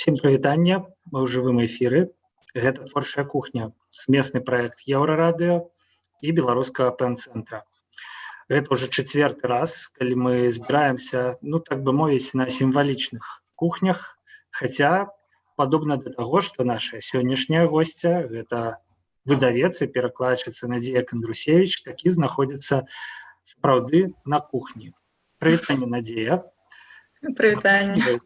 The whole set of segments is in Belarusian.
Всем прывітанне, мы ў жывым эфіры. Гэта творчая кухня, сумесны праект Еўрарадыё і беларускага пэн-цэнтра. Гэта ўжо чацвёрты раз, калі мы збіраемся, так бы мовіць, на сімвалічных кухнях, хаця падобна да таго, што наша сённяшняя госця, гэта выдавец і перакладчыца Надзея Кандрусевіч, такі знаходзіцца сапраўды на кухні. Прывітанне, Надзея. Прывітанне.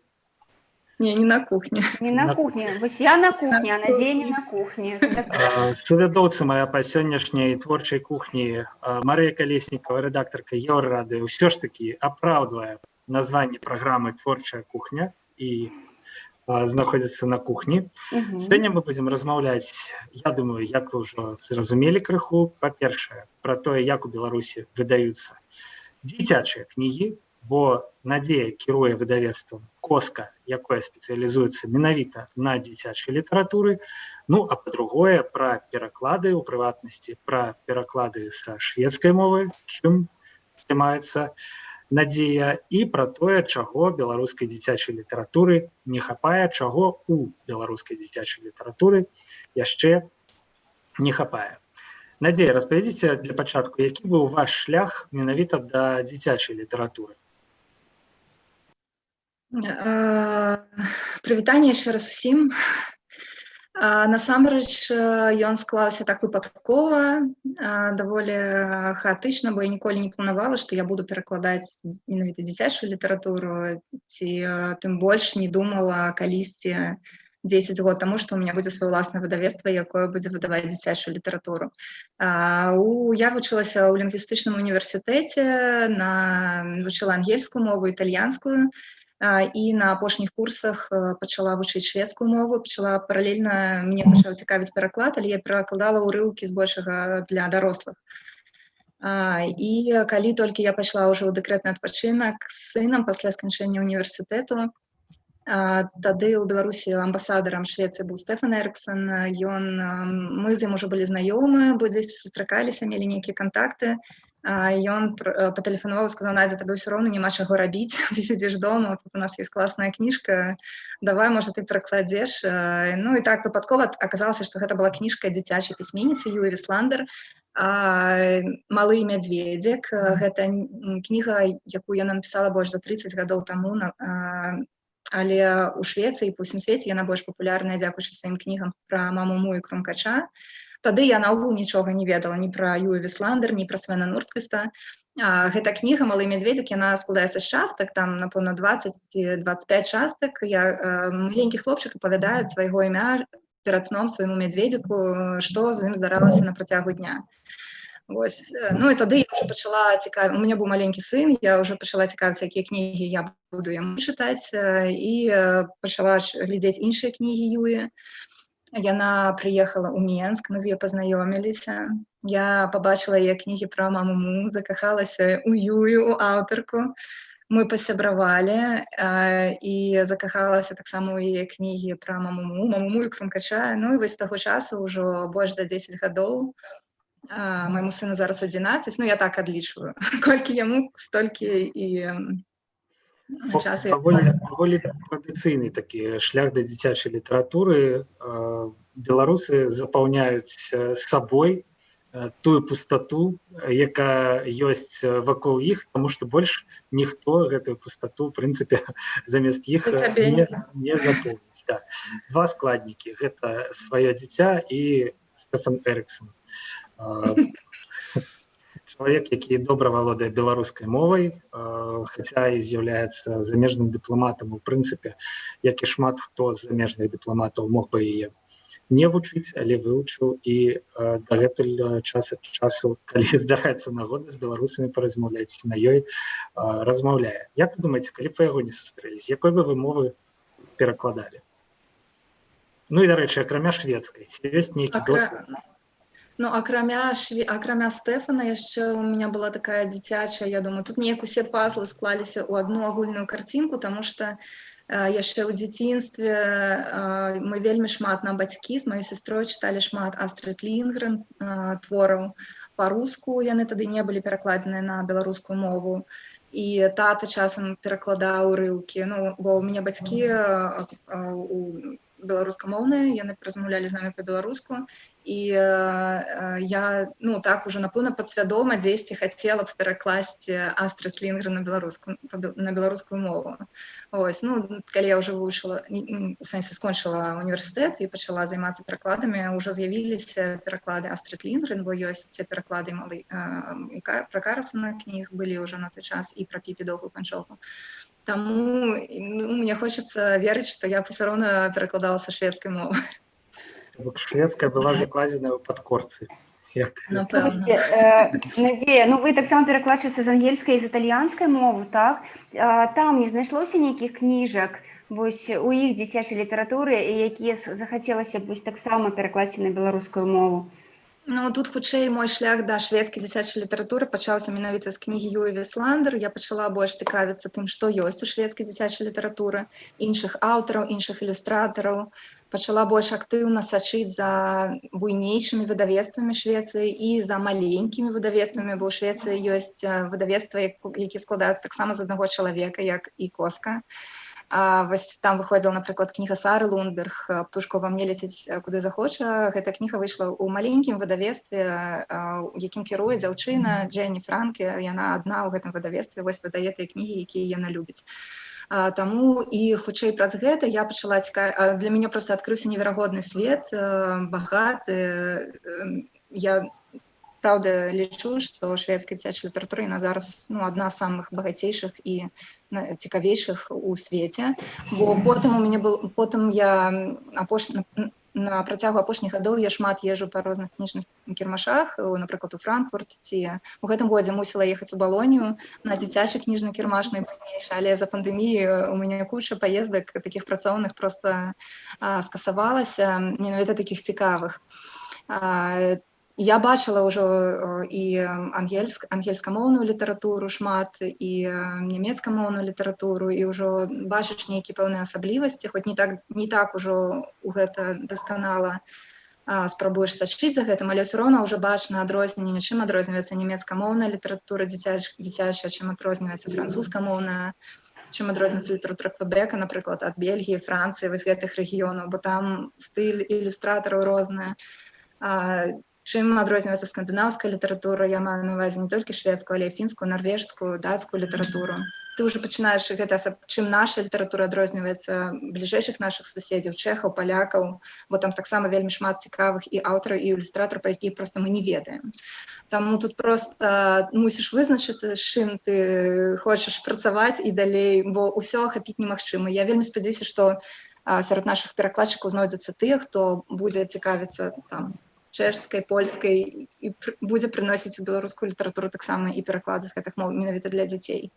Не на кухне. Не на кухне. Вось я на кухне, а Надзея не на кухне. Сувядоўца моя па сённяшняй творчай кухні Марыя Калеснікава, рэдактарка Еўрарадыё, ўсё ж такі апраўдвае названне праграмы «Творчая кухня» і знаходзіцца на кухні. Сёння мы будзем размаўляць, я думаю, як вы ўжо зразумелі крыху, па-першае, пра тое, як у Беларусі выдаюцца дзіцячыя кнігі, бо Надзея кіруе выдавецтвам «Коска», якое спецыялізуецца менавіта на дзіцячай літаратуры. А па-другое, пра пераклады, у прыватнасці, пра пераклады са шведскай мовы, чым займаецца Надзея, і пра тое, чаго беларускай дзіцячай літаратуры не хапае, чаго у беларускай дзіцячай літаратуры яшчэ не хапае. Надзея, распавядзіце для пачатку, які быў ваш шлях менавіта да дзіцячай літаратуры? Прывітанне яшчэ раз усім. Насамрэч, ён склаўся так выпадкова, даволі хаатычна, бо я ніколі не планавала, што я буду перакладаць менавіта дзіцячую літаратуру, ці тым больш не думала калісьці 10 год таму, што ў мяне будзе сваё ўласнае выдавецтва, якое будзе выдаваць дзіцячую літаратуру. Я вучылася ў лінгвістычным універсітэце, вучыла ангельскую мову, італьянскую, і на апошніх курсах пачала вучыць шведскую мову, паралельна мне пачаў цікавіць пераклад, але я перакладала ўрыўкі збольшага для дарослых. І калі толькі я пайшла ўжо ў дэкрэтны адпачынак з сынам пасля сканчэння універсітэту, тады ў Беларусі амбасадарам Швецыі быў Стефан Эрксон, мы з ім ужо былі знаёмы, бо дзесьці сустракаліся, мелі нейкія кантакты. Ён патэлефанаваў і сказаў: «Надзя, табе ўсё роўна няма чаго рабіць, ты сядзіш дома, тут у нас ёсць класная кніжка, давай, можа, ты перакладзеш». І так выпадкова аказалася, што гэта была кніжка дзіцячай пісьменніцы Юлі Вісландер «Малы мядзведзік». Гэта кніга, якую яна напісала больш за 30 гадоў таму, але ў Швецыі і па ўсім свеце яна больш папулярная дзякуючы сваім кнігам пра маму Му і Крумкача. Тады я наогул нічога не ведала ні пра Юлю Вісландер, ні пра Свена Нордквіста. Гэта кніга «Малы мядзведзік», яна складаецца з частак, там, напэўна, 20-25 частак. Маленькі хлопчык апавядае свайго імя перад сном свайму мядзведзіку, што з ім здаралася на працягу дня. І тады я ўжо пачала цікавіць, у мяне быў маленькі сын, я ўжо пачала цікавіцца, якія кнігі я буду яму чытаць, і пачала глядзець іншыя кнігі Юлі. Яна прыехала ў Менск, мы з ёй пазнаёміліся. Я пабачыла яе кнігі пра маму Му, закахалася ў Юлю, у аўтарку. Мы пасябравалі і закахалася таксама ў яе кнігі пра маму Му і Крумкача. І вось з таго часу ўжо больш за 10 гадоў. Майму сыну зараз 11, я так адлічваю. Колькі яму, столькі і часу. Даволі традыцыйны такі шлях да дзіцячай літаратуры. Беларусы запаўняюць сабой тую пустату, якая ёсць вакол іх, таму што больш ніхто гэтую пустату, у прынцыпе, замест іх не запоўніць. Два складнікі. Гэта «Сваё дзіця» і Стефан Эрксон. Чалавек, які добра валодае беларускай мовай, хаця і з'яўляецца замежным дыпламатам, у прынцыпе, як і шмат хто з замежных дыпламатаў мог бы яе не вучыць, але вывучыў, і дагэтуль час ад часу, калі здараецца нагода з беларусамі паразмаўляць, на ёй размаўляе. Як вы думаеце, калі б вы яго не сустрэліся, якой бы вы мовы перакладалі? І, дарэчы, акрамя шведскай, ёсць нейкі досвед? Акрамя Стэфана яшчэ у меня была такая дзіцячая, я думаю, тут неяк усе пазлы склаліся ў адну агульную карцінку, таму што яшчэ ў дзяцінстве мы вельмі шмат на бацькі з маёй сястрой чыталі шмат Астрыд Лінгрен твораў па-руску, яны тады не былі перакладзеныя на беларускую мову. і тата часам перакладаў урыўкі, ну, бо ў мяне бацькі беларускамоўныя, яны размаўлялі з намі па-беларуску, і я, ну, так уже напэўна падсвядома дзесьці хацела б перакласці Астрыд Лінгрен на беларускую мову. Ось, ну, калі я ўжо вывучыла, у сэнсе скончыла універсітэт і пачала займацца перакладамі, ўжо з'явіліся пераклады Астрыд Лінгрен, бо ёсць пераклады пра Карлсона кніг былі ўжо на той час і пра Піпі доўгую панчоху. Таму, ну, мне хочацца верыць, што я б усё роўна перакладала са шведскай мовы. Шведская была закладзена ў падкорцы. Напэўна. Надзея, ну вы таксама перакладчыца з ангельскай і з італьянскай мовы, так? Там не знайшлося нейкіх кніжак вось у іх дзіцячай літаратуры, якія захацелася б вось таксама перакласці на беларускую мову? Ну, тут хутчэй мой шлях да шведскай дзіцячай літаратуры пачаўся менавіта з кнігі Юлі Весландер. Я пачала больш цікавіцца тым, што ёсць у шведскай дзіцячай літаратуры, іншых аўтараў, іншых ілюстратараў. Пачала больш актыўна сачыць за буйнейшымі выдавецтвамі Швецыі і за маленькімі выдавецтвамі, бо ў Швецыі ёсць выдавецтвы, якія складаюцца таксама з аднаго чалавека, як і Коска. Вось там выходзіла, напрыклад, кніга Сары Лундберг «Птушка ўва мне ляціць куды захоча». Гэта кніга выйшла ў маленькім выдавецтве, якім кіруе дзяўчына Дженні Франке. Яна адна ў гэтым выдавецтве вось выдае тыя кнігі, якія яна любіць. Таму і хутчэй праз гэта я пачала для мяне проста адкрыўся неверагодны свет, багаты. Я правда лічу, што шведская дзіцячая літаратура яна зараз, ну, адна з самых багацейшых і цікавейшых у свеце, бо потым я на працягу апошніх гадоў я шмат езджу па розных кніжных кірмашах, напрыклад, у Франкфурт, ці у гэтым годзе мусіла ехаць у Балонію на дзіцячы кніжны кірмаш найбуйнейшы, але за пандэміі у мяне куча паездак такіх працоўных проста скасавалася, менавіта такіх цікавых. Я бачыла ўжо і ангельскамоўную літаратуру шмат, і нямецкамоўную літаратуру, і ўжо бачыш нейкія пэўныя асаблівасці, хоць не так ужо у гэта дасканала спрабуеш сачыць за гэтым, але ўсё роўна ўжо бачна адрозненне, чым адрозніваецца нямецкамоўная літаратура дзіцячая, чым адрозніваецца французскамоўная, чым адрозніваецца літаратура Квебека, напрыклад, ад Бельгіі, Францыі, вось гэтых рэгіёнаў, бо там стыль ілюстратараў розная. Чым адрозніваецца скандынаўская літаратура, я маю на увазе не толькі шведскую, але і фінскую, нарвежскую, дацкую літаратуру. Ты ўжо пачынаеш чым наша літаратура адрозніваецца бліжэйшых нашых суседзяў, чэхаў, палякаў, бо там таксама вельмі шмат цікавых і аўтараў, і ілюстратараў, пра якія проста мы не ведаем. Таму тут проста мусіш вызначыцца, з чым ты хочаш працаваць і далей, бо ўсё ахапіць немагчыма. Я вельмі спадзяюся, што сярод нашых перакладчыкаў знойдуцца тыя, хто будзе цікавіцца там чэшскай, польскай і будзе прыносіць у беларускую літаратуру таксама і пераклады з гэтых моў менавіта для дзяцей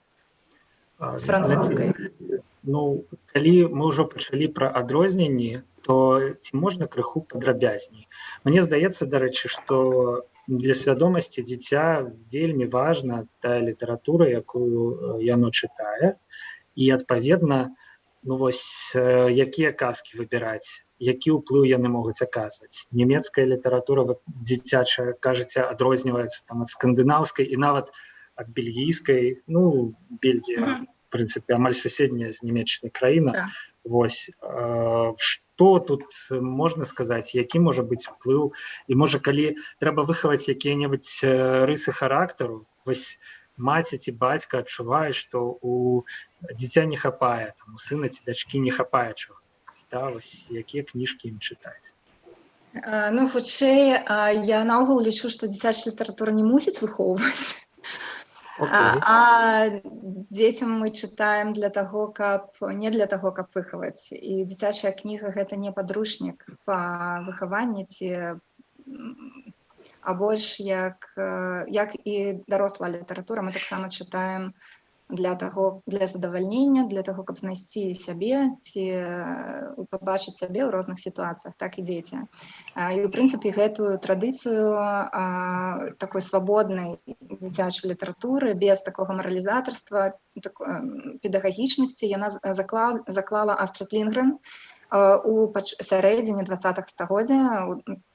з французскай. Ну, калі мы ўжо пачалі пра адрозненні, то можна крыху падрабязней. Мне здаецца, дарэчы, што для свядомасці дзіця вельмі важна тая літаратура, якую яно чытае, і адпаведна, ну вось якія казкі выбіраць, які ўплыў яны могуць аказваць. Нямецкая літаратура дзіцячая, кажаце, адрозніваецца там ад скандынаўскай і нават ад бельгійскай. Ну, Бельгія, в прынцыпе, амаль суседняя з нямецкай краіна. Вось, што тут можна сказаць, які можа быць уплыў? І можа, калі трэба выхаваць якія-небудзь рысы характару, вось маці ці бацька адчувае, што у дзіця не хапае, там, у сына ці дачкі не хапае чаго. Вось, якія кніжкі ім чытаць? Ну, хутчэй, я наогул лічу, што дзіцячая літаратура не мусіць выхоўваць. А дзецям мы чытаем не для таго, каб выхаваць. І дзіцячая кніга — гэта не падручнік па выхаванні ці а больш як і дарослая літаратура. Мы таксама чытаем для задавальнення, для таго, каб знайсці сябе ці пабачыць сябе ў розных сітуацыях, так і дзеці. І, ў прынцыпе, гэтую традыцыю такой свабоднай дзіцячай літаратуры, без такога маралізатарства, педагагічнасці, яна заклала Астрыд Лінгрен у сярэдзіне 20-х стагоддзя.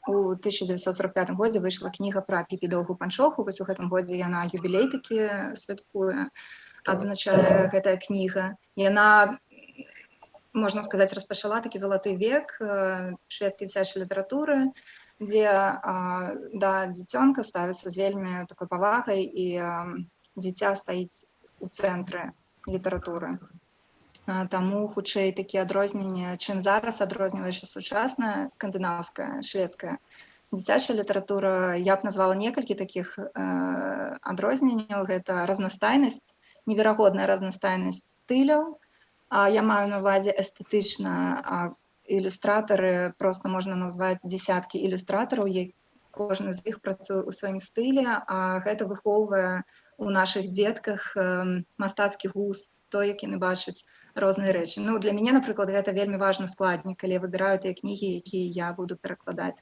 У 1945 годзе выйшла кніга пра Піпі доўгую панчоху, вось у гэтым годзе яна юбілей такі святкуе. адзначае гэтая кніга. Яна, можна сказаць, распачала такі залаты век шведскай дзіцячай літаратуры, дзе да дзіцёнка ставіцца з вельмі такой павагай, і дзіця стаіць у цэнтры літаратуры. Таму хутчэй такія адрозненні, чым зараз адрозніваецца сучасная скандынаўская, шведская дзіцячая літаратура. Я б назвала некалькі такіх адрозненняў. Гэта разнастайнасць, неверагодная разнастайнасць стыляў. Я маю на ўвазе эстэтычна. Ілюстратары, проста можна назваць дзесяткі ілюстратараў, кожны з іх працуе ў сваім стылі, а гэта выхоўвае у нашых дзетках мастацкі густ, то, як яны бачаць розныя рэчы. Ну, для мяне, напрыклад, гэта вельмі важны складнік, калі я выбіраю тыя кнігі, якія я буду перакладаць.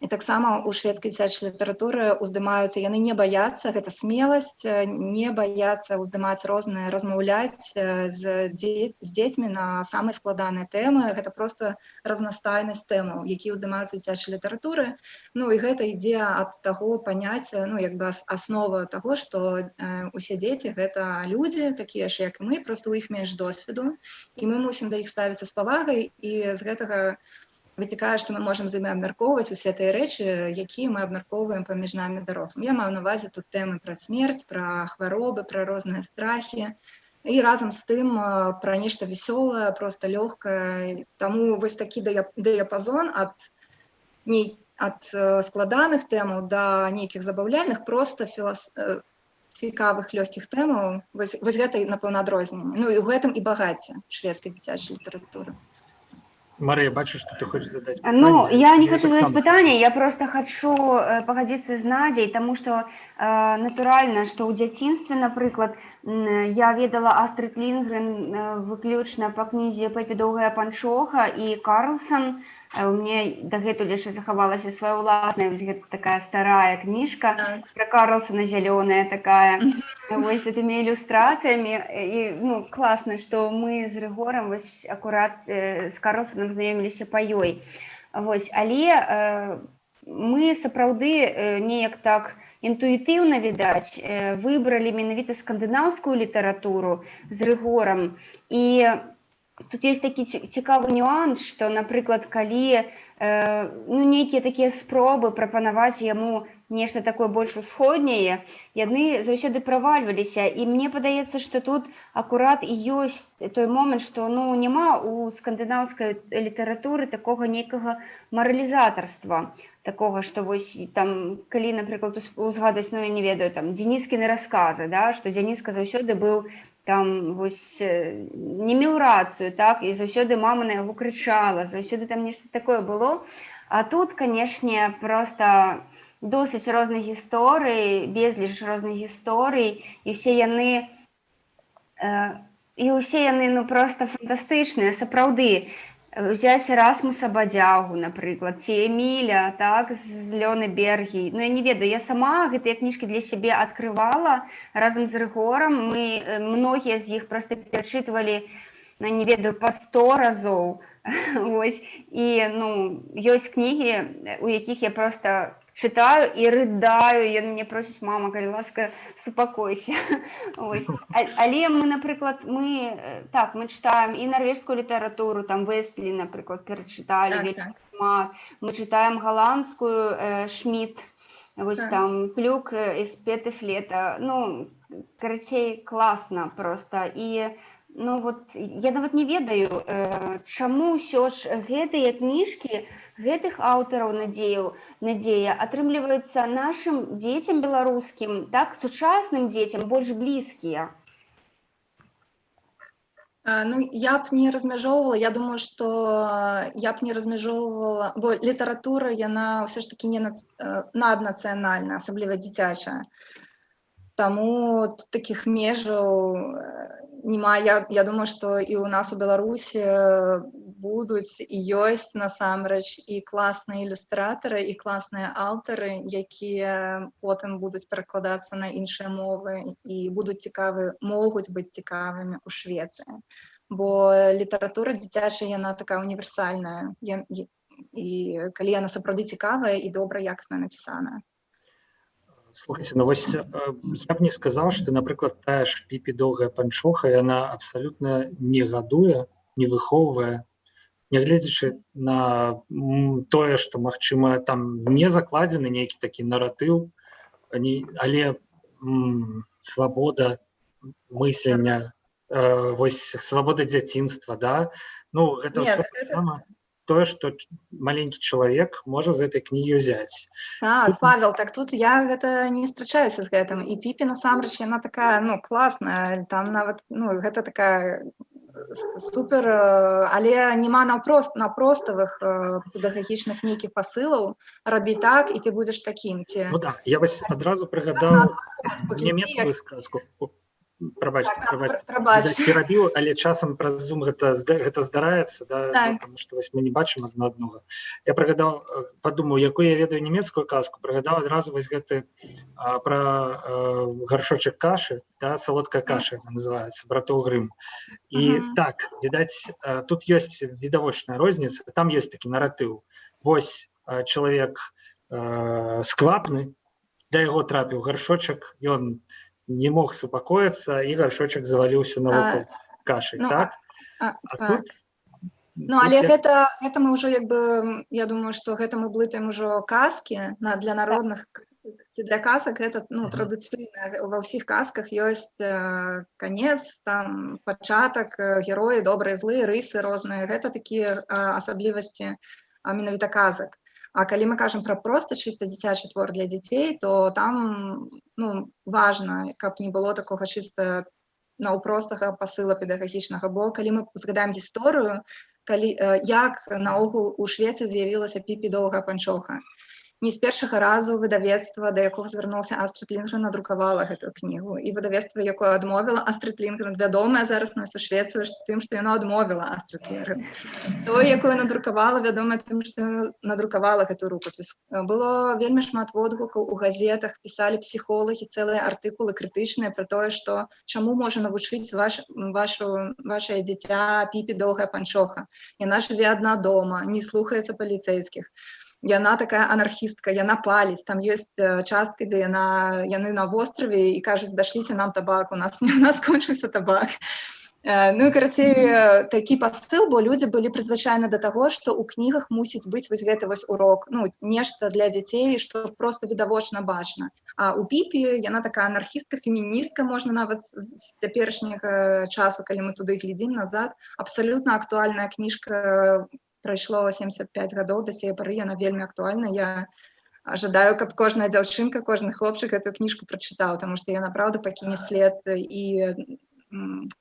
І таксама ў шведскай дзіцячай літаратуры уздымаюцца, яны не баяцца, гэта смеласць, не баяцца уздымаць розныя, размаўляць з дзецьмі на самыя складаныя тэмы. Гэта проста разнастайнасць тэмаў, якія уздымаюцца ў дзіцячай літаратуры. Ну і гэта ідзе ад таго паняцця, ну як бы аснова таго, што усе дзеці гэта людзі, такія ж як і мы, проста ў іх менш досведу, і мы мусім да іх ставіцца з павагай, і з гэтага вытекае, што мы можам з імі абмяркоўваць усе тыя рэчы, якія мы абмяркоўваем паміж намі дарослым. Я маю на ўвазе тут тэмы пра смерць, пра хваробы, пра розныя страхі, і разам з тым пра нешта весёлае, проста лёгкае. Таму вось такі дыяпазон ад складаных тэмаў да нейкіх забаўляльных, проста цікавых лёгкіх тэмаў. Вось гэта, напэўна, адрозненне. Ну і ў гэтым і багацце шведскай дзіцячай літаратуры. Мария, бачу, что ты хочешь задать питание. Ну, я не хочу задать питание, я просто хочу погодиться з Надей, тому что натурально, что у дзяцінстве, напрыклад, я ведала Астрид Лінгрен выключна по кнізе «Пепі доўгая панчоха» і Карлсон. У меня дагэтуль яшчэ захавалася свая ўласная, вось гэта такая старая кніжка про Карлсона, зялёная такая, вось з этими ілюстрацыямі. І ну, класна, што мы з Рыгорам вось акурат з Карлсоном знаёміліся па ёй. Вось, але мы сапраўды неяк так інтуітыўна, відаць, выбралі менавіта скандынаўскую літаратуру з Рыгорам. І тут есть такі цікавы нюанс, што, напрыклад, калі нейкія такія спробы прапанаваць яму нешта такое больш усходняе, яны заўсёды правальваліся. І мне падаецца, што тут акурат і ёсць той момант, што няма ў скандынаўскай літаратуры такога нейкага маралізатарства, такога, што вось там, калі, напрыклад, узгадаць, я не ведаю, там Дзеніскіны расказы, да, што Дзеніска заўсёды быў там вось не меў рацыю, так, і заўсёды мама на яго крычала, заўсёды там нешта такое было. А тут, канешне, проста досыць розных гісторый, безліч розных гісторый, і ўсе яны ну проста фантастычныя, сапраўды. Взяць Расмуса Бадзягу, напрыклад, ці Эміля, так, з Лёны Бергі. Ну, я не ведаю, я сама гэтыя кніжкі для сябе адкрывала разам з Рыгорам. Мы многія з іх проста перачытвалі, ну, не ведаю, па 100 разоў. Вось. І, ну, ёсць кнігі, у якіх я проста чытаю і рыдаю, ён мне просіць: мама, калі ласка, супакойся. Але мы, напрыклад, мы чытаем і нарвежскую літаратуру, там Веслі, напрыклад, перачыталі вельмі шмат. Мы чытаем галандскую Шмідт, вось там Клюк і Спет і Флета. Ну, карацей, класна проста. І ну вот я нават не ведаю, чаму ўсё ж гэтыя кніжкі гэтых аўтараў Надзея атрымліваюцца нашым дзецям беларускім, так, сучасным дзецям больш блізкія. Ну, я б не размяжоўвала, я думаю, што я б не размяжоўвала, бо літаратура, яна ўсё ж такі не наднацыянальная, асабліва дзіцячая. Таму такіх межаў няма. Я думаю, што і ў нас у Беларусі будуць і ёсць насамрэч і класныя ілюстратары, і класныя аўтары, якія потым будуць перакладацца на іншыя мовы і могуць быць цікавымі ў Швецыі. Бо літаратура дзіцячая, яна такая універсальная, і калі яна сапраўды цікавая і добра, якасна напісаная. Слухайте, ну вось я б не сказаў, што, напрыклад, тая ж Піпі доўгая панчоха, яна абсалютна не гадуе, не выхоўвае, нягледзячы на тое, што, магчыма, там не закладзены нейкі такі наратыў, але свабода мыслення, вось свабода дзяцінства, да? Ну, гэта Нет, ўсё таксама тое, што маленькі чалавек можа з гэтай кнігі ўзяць. Так, Павел, так тут я гэта не спрачаюся з гэтым. І Піпі, насамрэч, яна такая, ну, класная. Там нават, ну, гэта такая супер, але няма напроставых педагагічных нейкіх пасылаў. Рабі так, і ты будзеш такім. Ну да, я вось адразу прыгадаў нямецкую сказку. Прабачце, перабіў, але часам праз Zoom гэта здараецца, да, потому што вось мы не бачым адно аднога. Я прыгадаў, падумаў, якую я ведаю нямецкую казку, прыгадаў адразу вось гэты пра гаршочак кашы, да, салодкая каша называецца, братоў Грым. І так, відаць, тут ёсць відавочная розніца, там ёсць такі наратыў. Вось чалавек сквапны, да яго трапіў гаршочак, ён не мог супакоіцца, і гаршочак заваліўся навокал кашай, так? Тут... Ну, але гэта мы ўжо, як бы, я думаю, што гэта мы блытаем ужо казкі для народных казак, ці для казак гэта, ну, традыцыйна. Ва ўсіх казках ёсць канец, там, пачатак, героі, добрыя, злыя, рысы розныя. Гэта такія асаблівасці менавіта казак. А калі мы кажам пра проста чыста дзіцячы твор для дзяцей, то там, ну, важна, каб не было такога чыста наўпростага пасыла педагагічнага. Бо калі мы згадаем гісторыю, як наогул у Швецыі з'явілася Піпі доўгая панчоха. Не з першага разу выдавецтва, да якога звярнуўся Астрыд Лінгрен, надрукавала гэтую кнігу. І выдавецтва, якое адмовіла Астрыд Лінгрен, вядомая зараз на ўсю Швецыю тым, што яно адмовіла Астрыд Лінгрен. Тое, якое надрукавала, вядомая тым, што яно надрукавала гэтую рукапіс. Было вельмі шмат водгукаў у газетах, пісалі псіхолагі, цэлыя артыкулы крытычныя пра тое, што чаму можа навучыць вашае дзіця Піпі доўгая панчоха. Яна жыве адна дома, не слухаецца паліцэйскіх. Яна такая анархістка, яна паліць, там ёсць часткі, дзе яны на востраве і кажуць, дашліце нам табак, у нас кончыўся табак. Ну і, карацей, такі пасыл, бо людзі былі прызвычайны да таго, што ў кнігах мусіць быць вось гэты вось урок, ну, нешта для дзяцей, што проста відавочна бачна. А у Піпі яна такая анархістка, феміністка, можна нават з цяперашняга часу, калі мы туды глядзім назад, абсалютна актуальная кніжка. Прайшло 75 гадоў, да сей пары яна вельмі актуальна. Я жадаю, каб кожная дзяўчынка, кожны хлопчык гэтую кніжку прачытаў, таму што яна, праўда, пакіне след і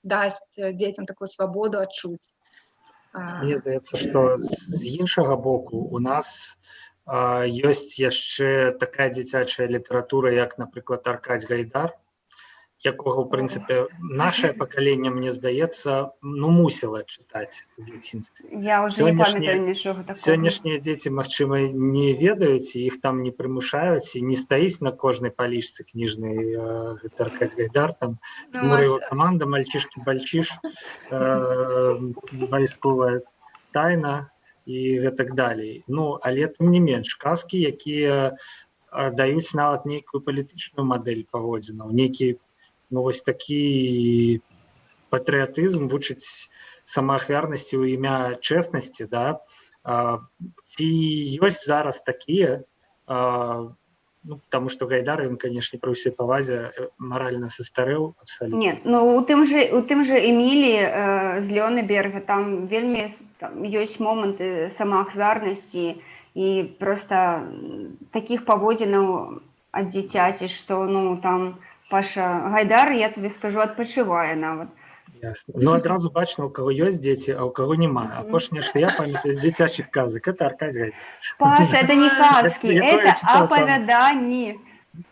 дасць дзецям такую свабоду адчуць. Мне здаецца, што з іншага боку у нас ёсць яшчэ такая дзіцячая літаратура, як, напрыклад, Аркадзь Гайдар, якога, ў прынцыпе, нашае пакаленне, мне здаецца, ну, мусіла чытаць у дзяцінстве. Я ўжо не памятаю нічога такога. Сённяшнія дзеці, магчыма, не ведаюць, іх там не прымушаюць, і не стаіць на кожнай палічцы кніжнай гэта Аркадзь Гайдар, там его каманда, мальчишкі-бальчиш, вайсковая тайна і гэтак далей. Ну, але тым не менш, казкі, якія даюць нават нейкую палітычную мадэль паводзінаў, нейкі, ну, вось такі патрыятызм, вучыць самаахвярнасці ў імя чэснасці, да? Ці ёсць зараз такія, ну, потому што Гайдар, ён, канешне, пры ўсёй павазе маральна састарэў абсалютна. Не, ну, у тым жа Эмілі з Лёнеберга там вельмі ёсць моманты самаахвярнасці і проста такіх паводзінаў ад дзіцяці, што, ну, там Паша Гайдар, я табе скажу, адпачывае нават. Ясна. Ну, адразу бачна, у каго ёсць дзеці, а ў каго няма. Апошняе, што я памятаю з дзіцячых казак, это Аркадзь Гайдар. Паша, это не казкі, это апавяданні.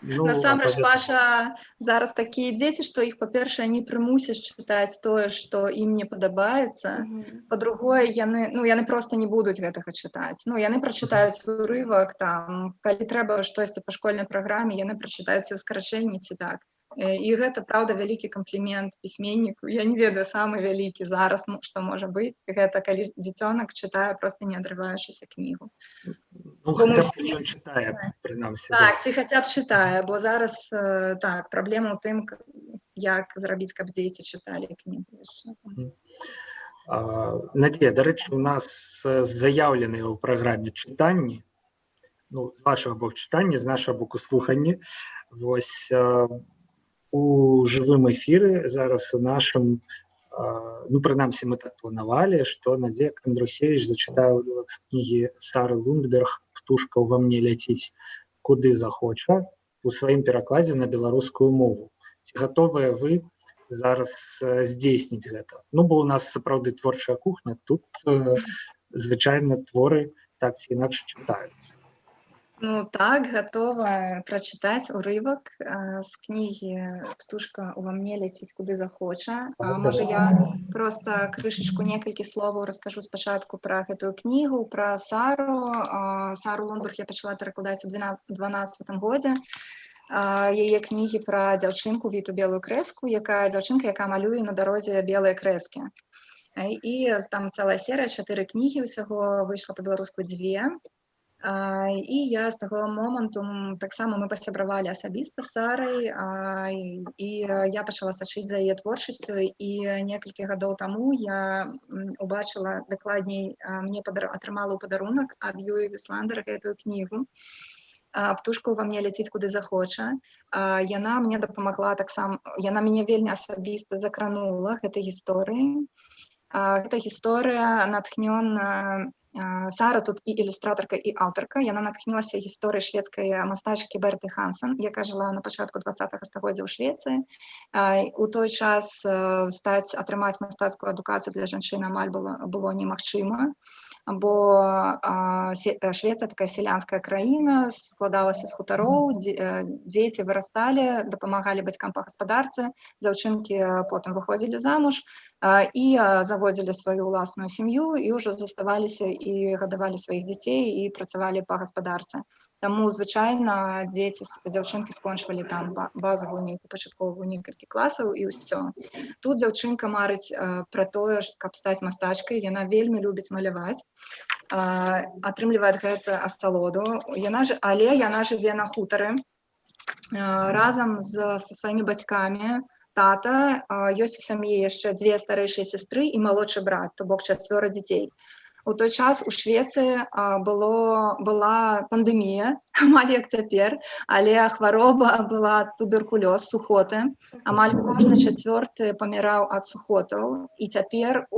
Насамрэч, Паша, зараз такія дзеці, што іх, па-першае, не прымусяць чытаць тое, што ім не падабаецца. Па-другое, яны проста не будуць гэтага чытаць. Ну, яны прачытаюць урывак, там, калі трэба штосьці па школьнай праграме, яны прачытаюць у скарачэнні ці так. І гэта, праўда, вялікі камплімент пісьменніку. Я не ведаю, самы вялікі зараз, што можа быць. Гэта калі дзіцёнак чытае, проста не адрываючыся кнігу. Ну, Бо мы хаця б ўсе- ён чытае, прынамсі. Так, ці хаця б чытае, бо зараз так, праблема ў тым, як зрабіць, каб дзеці чыталі кнігу яшчэ. Надзея, дарэчы, у нас заяўленыя ў праграме чытанні, ну, з вашага боку чытанні, з нашага боку слуханні. Вось у жывым эфіры зараз у нашым, ну, прынамсі, мы так планавалі, што Надзея Кандрусевіч зачытае ўрывак з кнігі Сары Лундберг «Птушка ўва мне ляціць куды захоча» у сваім перакладзе на беларускую мову. Ці гатовыя вы зараз здзейсніць гэта? Ну, бо у нас сапраўды творчая кухня, тут звычайна творы так ці інакш чытаюць. Ну так, гатова прачытаць урывак з кнігі «Птушка ўва мне ляціць куды захоча». Можа, я проста крышачку некалькі словаў раскажу спачатку пра гэтую кнігу, пра Сару. Сару Лундберг я пачала перакладаць у 2012 годзе. Яе кнігі пра дзяўчынку Віту белую крэску, дзяўчынка, якая малюе на дарозе белыя крэскі. І там цэлая серыя, 4 кнігі ўсяго, выйшла па-беларуску 2. І я з таго моманту таксама мы пасябравалі асабіста з Сарай, і я пачала сачыць за яе творчасцю, і некалькі гадоў таму я убачыла, дакладней, мне атрымала ў падарунак ад Юі Вісландер гэтую кнігу «Птушка ўва мне ляціць куды захоча». Яна мне дапамагла таксама, яна мяне вельмі асабіста закранула гэтай гісторыі. Гэта гісторыя натхнёна, Сара тут і ілюстратарка, і аўтарка. Яна натхнілася гісторыяй шведскай мастачкі Берты Хансен, якая жыла на пачатку 20-га стагоддзя ў Швецыі. У той час атрымаць мастацкую адукацыю для жанчын амаль было немагчыма, бо Швецыя такая сялянская краіна, складалася з хутароў, дзеці вырасталі, дапамагалі бацькам па гаспадарцы, дзяўчынкі потым выходзілі замуж і заводзілі сваю ўласную сям'ю і ўжо заставаліся і гадавалі сваіх дзяцей і працавалі па гаспадарцы. Таму звычайна дзяўчынкі скончвалі там базовую нейкую пачатковую некалькі класаў і ўсё. Тут дзяўчынка марыць пра тое, каб стаць мастачкай, яна вельмі любіць маляваць, атрымлівае гэта асалоду, але яна жыве на хутары разам са сваімі бацькамі. Тата, ёсць у сям'і яшчэ 2 старэйшыя сястры і малодшы брат, то бок 4 дзяцей. У той час у Швецыі была пандэмія, амаль як цяпер, але хвароба была туберкулёз, сухоты. Амаль кожны 4 паміраў ад сухотаў. І цяпер,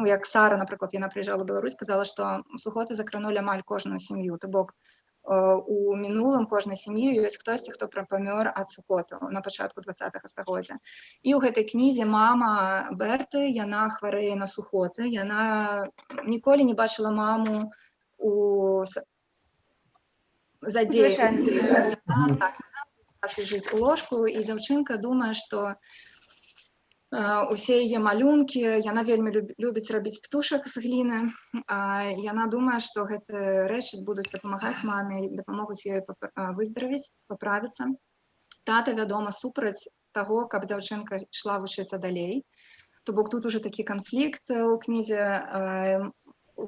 як Сара, напрыклад, яна прыязджала ў Беларусь, сказала, што сухоты закранулі амаль кожную сям'ю. То бок у мінулым кожнай сям'і ёсць хтосьці, хто памёр ад сухотаў на пачатку 20-га стагоддзя. І ў гэтай кнізе мама Берты, яна хварэе на сухоты, яна ніколі не бачыла маму за дзень. Жыць у ложку, і дзяўчынка думае, што усе яе малюнкі, яна вельмі любіць рабіць птушак з гліны. Яна думае, што гэтыя рэчы будуць дапамагаць маме, дапамогуць ёй выздаравіць, паправіцца. Тата, вядома, супраць таго, каб дзяўчынка ішла вучыцца далей. То бок тут ужо такі канфлікт у кнізе.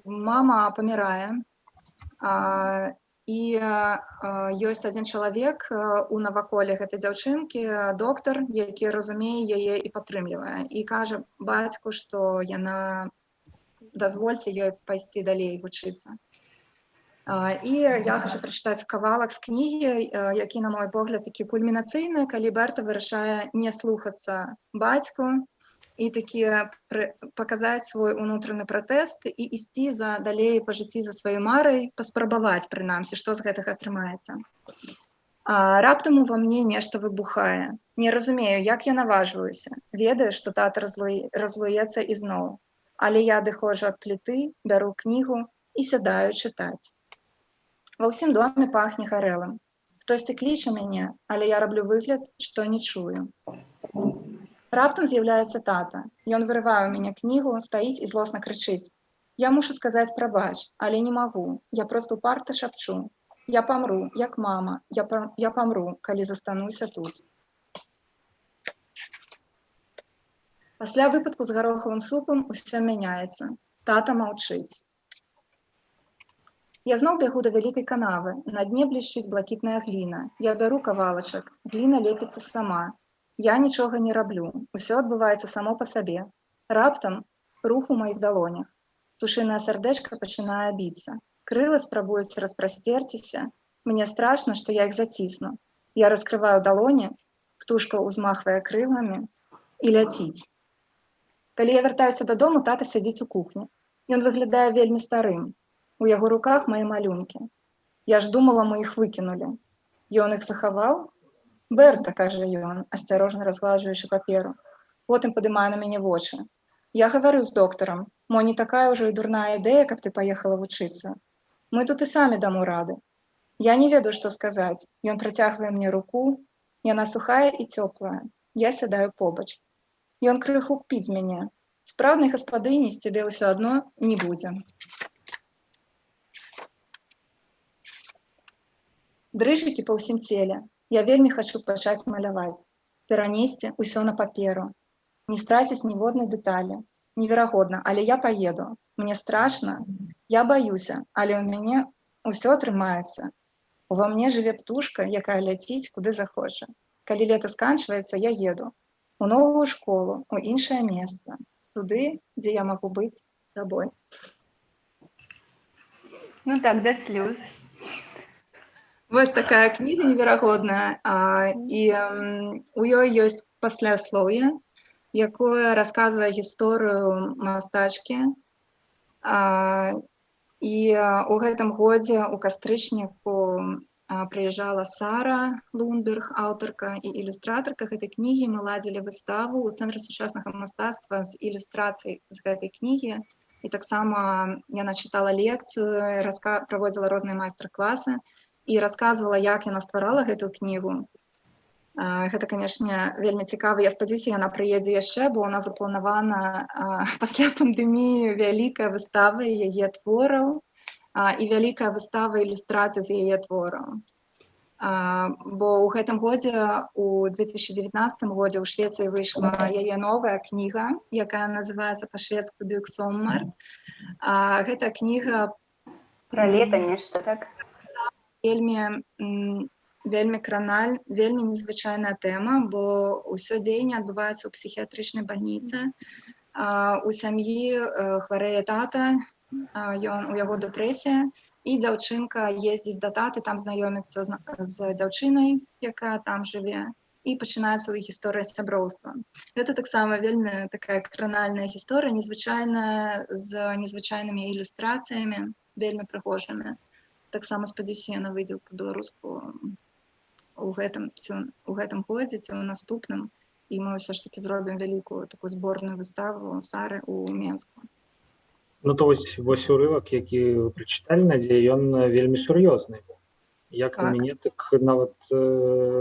Мама памірае, і ёсць адзін чалавек у наваколлі гэтай дзяўчынкі, доктар, які разумее яе і падтрымлівае, і кажа бацьку, што яна дазвольце ёй пайсці далей вучыцца. І я хочу прачытаць кавалак з кнігі, які, на мой погляд, такі кульмінацыйны, калі Берта вырашае не слухацца бацьку і такі паказаць свой унутраны пратэст і ісці далей па жыцці за сваёй марай, паспрабаваць, прынамсі, што з гэтага атрымаецца. Раптам ува мне нешта выбухае. Не разумею, як я наважваюся. Ведаю, што тата разлуецца ізноў. Але я адыходжу ад пліты, бяру кнігу і сядаю чытаць. Ва ўсім доме пахне гарэлым. Хтосьці кліча мяне, але я раблю выгляд, што не чую. Раптам з'яўляецца тата. Ён вырывае ў мяне кнігу, стаіць і злосна крычыць. Я мушу сказаць прабач, але не магу. Я проста упарта шапчу. Я памру, як мама. Я памру, калі застануся тут. Пасля выпадку з гарохавым супам усё мяняецца. Тата маўчыць. Я зноў бягу да вялікай канавы. На дне блішчыць блакітная гліна. Я бяру кавалачак. Гліна лепіцца сама. Я нічога не раблю. Усё адбываецца само па сабе. Раптам рух у маіх далонях. Птушынае сардэчка пачынае біцца. Крылы спрабуюць распрасцерціся. Мне страшна, што я іх зацісну. Я раскрываю далоні, птушка ўзмахвае крыламі і ляціць. Калі я вяртаюся дадому, тата сядзіць у кухні. Ён выглядае вельмі старым. У яго руках мае малюнкі. Я ж думала, мы іх выкінулі. Ён іх захаваў? Берта, кажа ён, асцярожна разглажваючы паперу. Потым падымае на мяне вочы. Я гаварыў з доктарам. Мо не такая ўжо і дурная ідэя, каб ты паехала вучыцца. Мы тут і самі даму рады. Я не ведаю, што сказаць. Ён працягвае мне руку. Яна сухая і цёплая. Я сядаю побач. Ён крыху кпіць з мяне. Спраўнай гаспадыні з цябе ўсё адно не будзе. Дрыжыкі па ўсім целе. Я вельмі хачу пачаць маляваць. Перанесці ўсё на паперу. Не страціць ніводнай дэталі. Неверагодна, але я паеду. Мне страшна. Я баюся, але ў мяне ўсё атрымаецца. Ува мне жыве птушка, якая ляціць, куды захоча. Калі лета сканчваецца, я еду. У новую школу, у іншае месца. Туды, дзе я магу быць з сабой. Ну так, да слёз. Вось такая кніга неверагодная. І у ёй ёсць пасляслоўе, якое расказвае гісторыю мастачкі. І у гэтым годзе у кастрычніку прыязджала Сара Лунберг, аўтарка і ілюстратарка гэтай кнігі. Мы ладзілі выставу ў Цэнтры сучаснага мастацтва з ілюстрацый з гэтай кнігі. І таксама яна чытала лекцыю, праводзіла розныя майстар-класы і расказвала, як яна стварала гэтую кнігу. Гэта, канешне, вельмі цікава. Я спадзяюся, яна прыедзе яшчэ, бо ў нас запланавана пасля пандэміі вялікая выстава яе твораў і вялікая выстава ілюстрацый з яе твораў. Бо ў гэтым годзе, у 2019 годзе ў Швецыі выйшла яе новая кніга, якая называецца па-шведску «Дюк Соммар». Гэта кніга Пра лета нешта, так? Вельмі кранальная, вельмі незвычайная тэма, бо ўсё дзеянне адбываецца ў псіхіятрычнай бальніцы. У сям'і хварэе тата, у яго дэпрэсія, і дзяўчынка ездзіць да таты, там знаёміцца з дзяўчынай, якая там жыве, і пачынаецца іх гісторыя сяброўства. Гэта таксама вельмі такая кранальная гісторыя, незвычайная, з незвычайнымі ілюстрацыямі, вельмі прыгожымі. Таксама спадзяюся, яна выйдзе па-беларуску у гэтым годзе ці ў наступным, і мы ўсё ж такі зробім вялікую такую зборную выставу Сары ў Менску. Ну то вось урывак, які вы прачыталі, Надзея, ён вельмі сур'ёзны. Як на мяне, так нават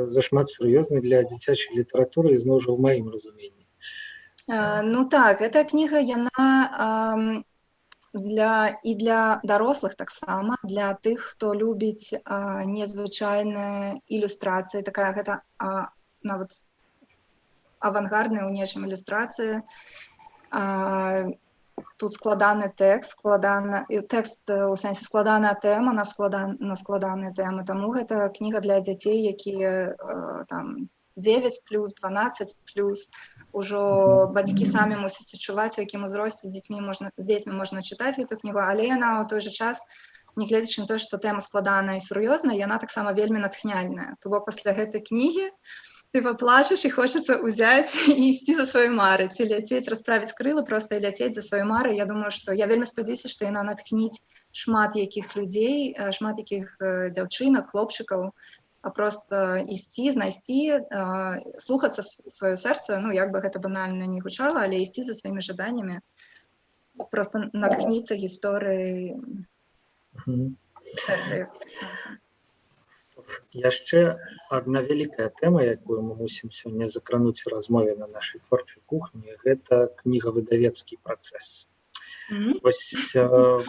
зашмат сур'ёзны для дзіцячай літаратуры, зноў жа ў маім разуменні. Ну так, гэтая кніга, яна для дарослых таксама, для тых, хто любіць незвычайныя ілюстрацыі, такая гэта нават авангардная ў нечым ілюстрацыя. Тут складаны тэкст, у сэнсе складаная тэма на складаныя тэмы. Таму гэта кніга для дзяцей, якія там 9+, 12+. Ужо бацькі самі мусяць адчуваць, у якім узросце з дзецьмі можна чытаць гэту кнігу, але яна ў той жа час, нягледзячы на тое, што тэма складаная і сур'ёзная, яна таксама вельмі натхняльная. То бок пасля гэтай кнігі ты паплачаш і хочацца ўзяць і ісці за сваёй мары, ці ляцець, расправіць крылы, проста ляцець за сваёй мары. Я думаю, што я вельмі спадзяюся, што яна натхніць шмат якіх людзей, шмат якіх дзяўчынак, хлопчыкаў, а проста ісці, знайсці, слухацца сваё сэрца, ну, як бы гэта банальна не гучала, але ісці за сваімі жаданнямі, проста натхніцца гісторыяй. Яшчэ адна вялікая тэма, якую мы мусім сёння закрануць у размове на нашай творчай кухні, гэта кнігавыдавецкі працэс. Вось, я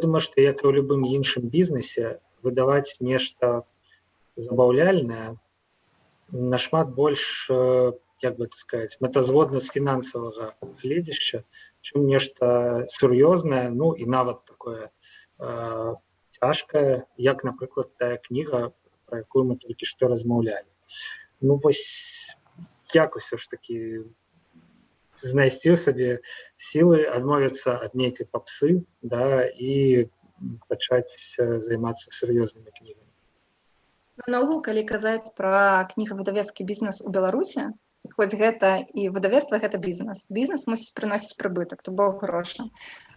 думаю, што як і ў любым іншым бізнесе, выдаваць нешта забаўляльнае нашмат больш, як бы так сказаць, мэтазгодна з фінансавага гледзяшча, чым нешта сур'ёзнае, ну і нават такое цяжкая, як, напрыклад, тая кніга, пра якую мы толькі што размаўлялі. Ну вось як усё ж такі знайсці ў сабе сілы адмовіцца ад нейкай папсы, да, і пачаць займацца сур'ёзнымі кнігамі. Наогул, калі казаць пра кнігавыдавецкі бізнес у Беларусі, хоць гэта і выдавецтва, гэта бізнес. Бізнес мусіць прыносіць прыбытак, то бок грошы.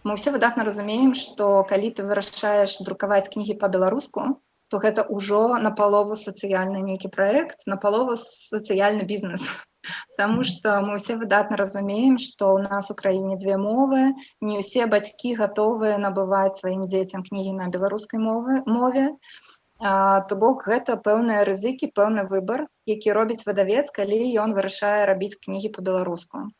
Мы ўсе выдатна разумеем, што калі ты вырашаеш друкаваць кнігі па-беларуску, то гэта ўжо напалову сацыяльны нейкі праект, напалову сацыяльны бізнес. Таму што мы ўсе выдатна разумеем, што ў нас у краіне дзве мовы, не ўсе бацькі гатовыя набываць сваім дзецям кнігі на беларускай мове. То бок гэта пэўныя рызыкі, пэўны выбар, які робіць выдавец, калі ён вырашае рабіць кнігі па-беларуску.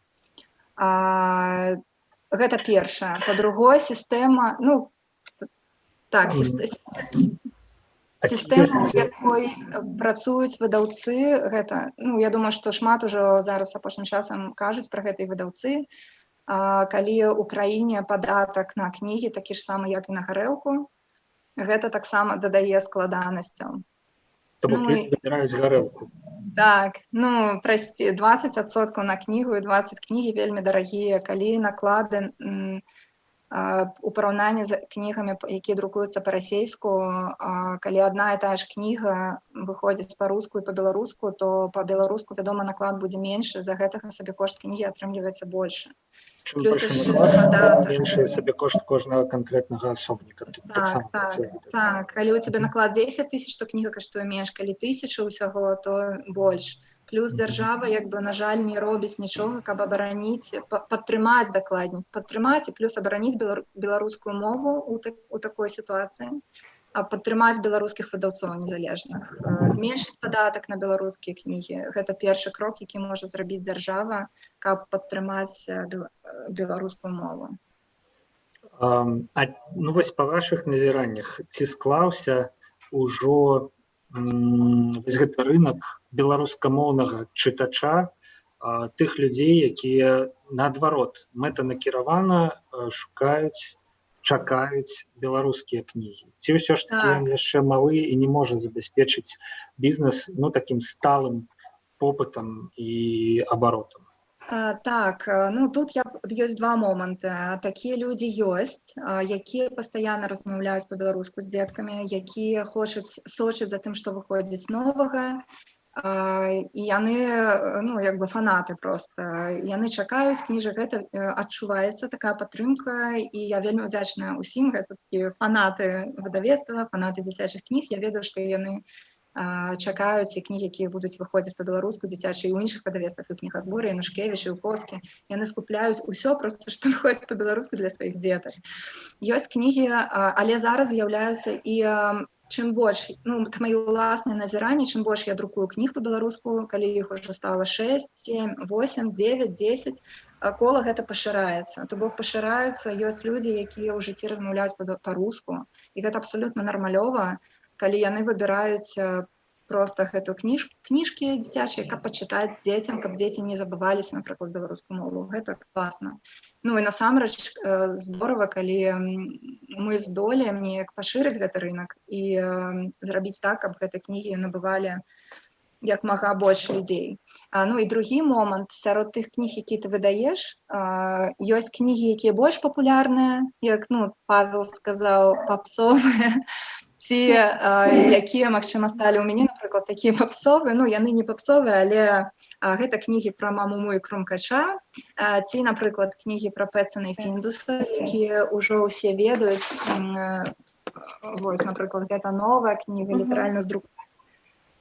Гэта першае. Па-другое, сістэма, сістэма, у якой працуюць выдаўцы, гэта, я думаю, што шмат ужо зараз апошнім часам кажуць пра гэта і выдаўцы, калі ў краіне падатак на кнігі такі ж самы, як і на гарэлку, гэта таксама дадае складанасцяў. То бок людзі выбіраюць гарэлку. Так, прасці, 20% на кнігу і 20 кнігі вельмі дарагія, калі наклады у параўнанні з кнігамі, якія друкуюцца па-расейску, калі адна і тая ж кніга выходзіць па-руску і па-беларуску, то па-беларуску, вядома, наклад будзе меншы, з-за гэтага сабекошт кнігі атрымліваецца большы. Чым большы наклад, меншы сабекошт кожнага канкрэтнага асобніка. Так, калі ў цябе наклад 10 000, то кніга каштуе менш, калі 1000 ўсяго, то больш. Плюс дзяржава, на жаль, не робіць нічога, каб абараніць, падтрымаць дакладней, падтрымаць і плюс абараніць беларускую мову ў такой сітуацыі, падтрымаць беларускіх выдаўцоў незалежных, зменшыць падатак на беларускія кнігі. Гэта першы крок, які можа зрабіць дзяржава, каб падтрымаць беларускую мову. Вось па вашых назіраннях, ці склаўся ўжо вось гэты рынак беларускамоўнага чытача, тых людзей, якія, наадварот, мэтанакіравана шукаюць, чакаюць беларускія кнігі. Ці ўсё ж такі ён яшчэ малы і не можа забяспечыць бізнес такім сталым попытам і абаротам? Так, тут ёсць два моманты. Такія людзі ёсць, якія пастаянна размаўляюць па-беларуску з дзеткамі, якія сочаць за тым, што выходзіць новага, і яны, фанаты проста. Яны чакаюць кніжак, гэта адчуваецца, такая падтрымка, і я вельмі удзячная ўсім, гэта такія фанаты выдавецтва, фанаты дзіцячых кніг. Я ведаю, што яны чакаюць і кнігі, якія будуць выходзіць па-беларуску дзіцячыя, і ў іншых выдавецтвах, і ў Кнігазборы, і Янушкевіч, і ў Коскі. Яны скупляюць усё проста, што выходзіць па-беларуску для сваіх дзетак. Ёсць кнігі, але зараз з'яўляюцца і чым больш, маё ўласнае назіранне, чым больш я друкую кніг па-беларуску, калі іх ужо стала 6, 7, 8, 9, 10, кола гэта пашыраецца. То бок пашыраюцца, ёсць людзі, якія ў жыцці размаўляюць па-руску, і гэта абсалютна нармалёва, калі яны выбіраюць проста гэтую кніжкі дзіцячыя, каб пачытаць дзецям, каб дзеці не забываліся, напрыклад, беларускую мову. Гэта класна. І насамрэч здорава, калі мы здолеем неяк пашырыць гэты рынак і зрабіць так, каб гэты кнігі набывалі як мага больш людзей. І другі момант, сярод тых кніг, які ты выдаеш, ёсць кнігі, якія больш папулярныя, як, Павел сказаў, папсовыя, ці якія, магчыма, сталі ў мяне, напрыклад, такія папсовыя, яны не папсовыя, але гэта кнігі пра маму і Крумкача, ці, напрыклад, кнігі пра Пэтсона і Фіндуса, якія ўжо ўсе ведаюць. Вось, напрыклад, гэта новая кніга, літаральна здрукована.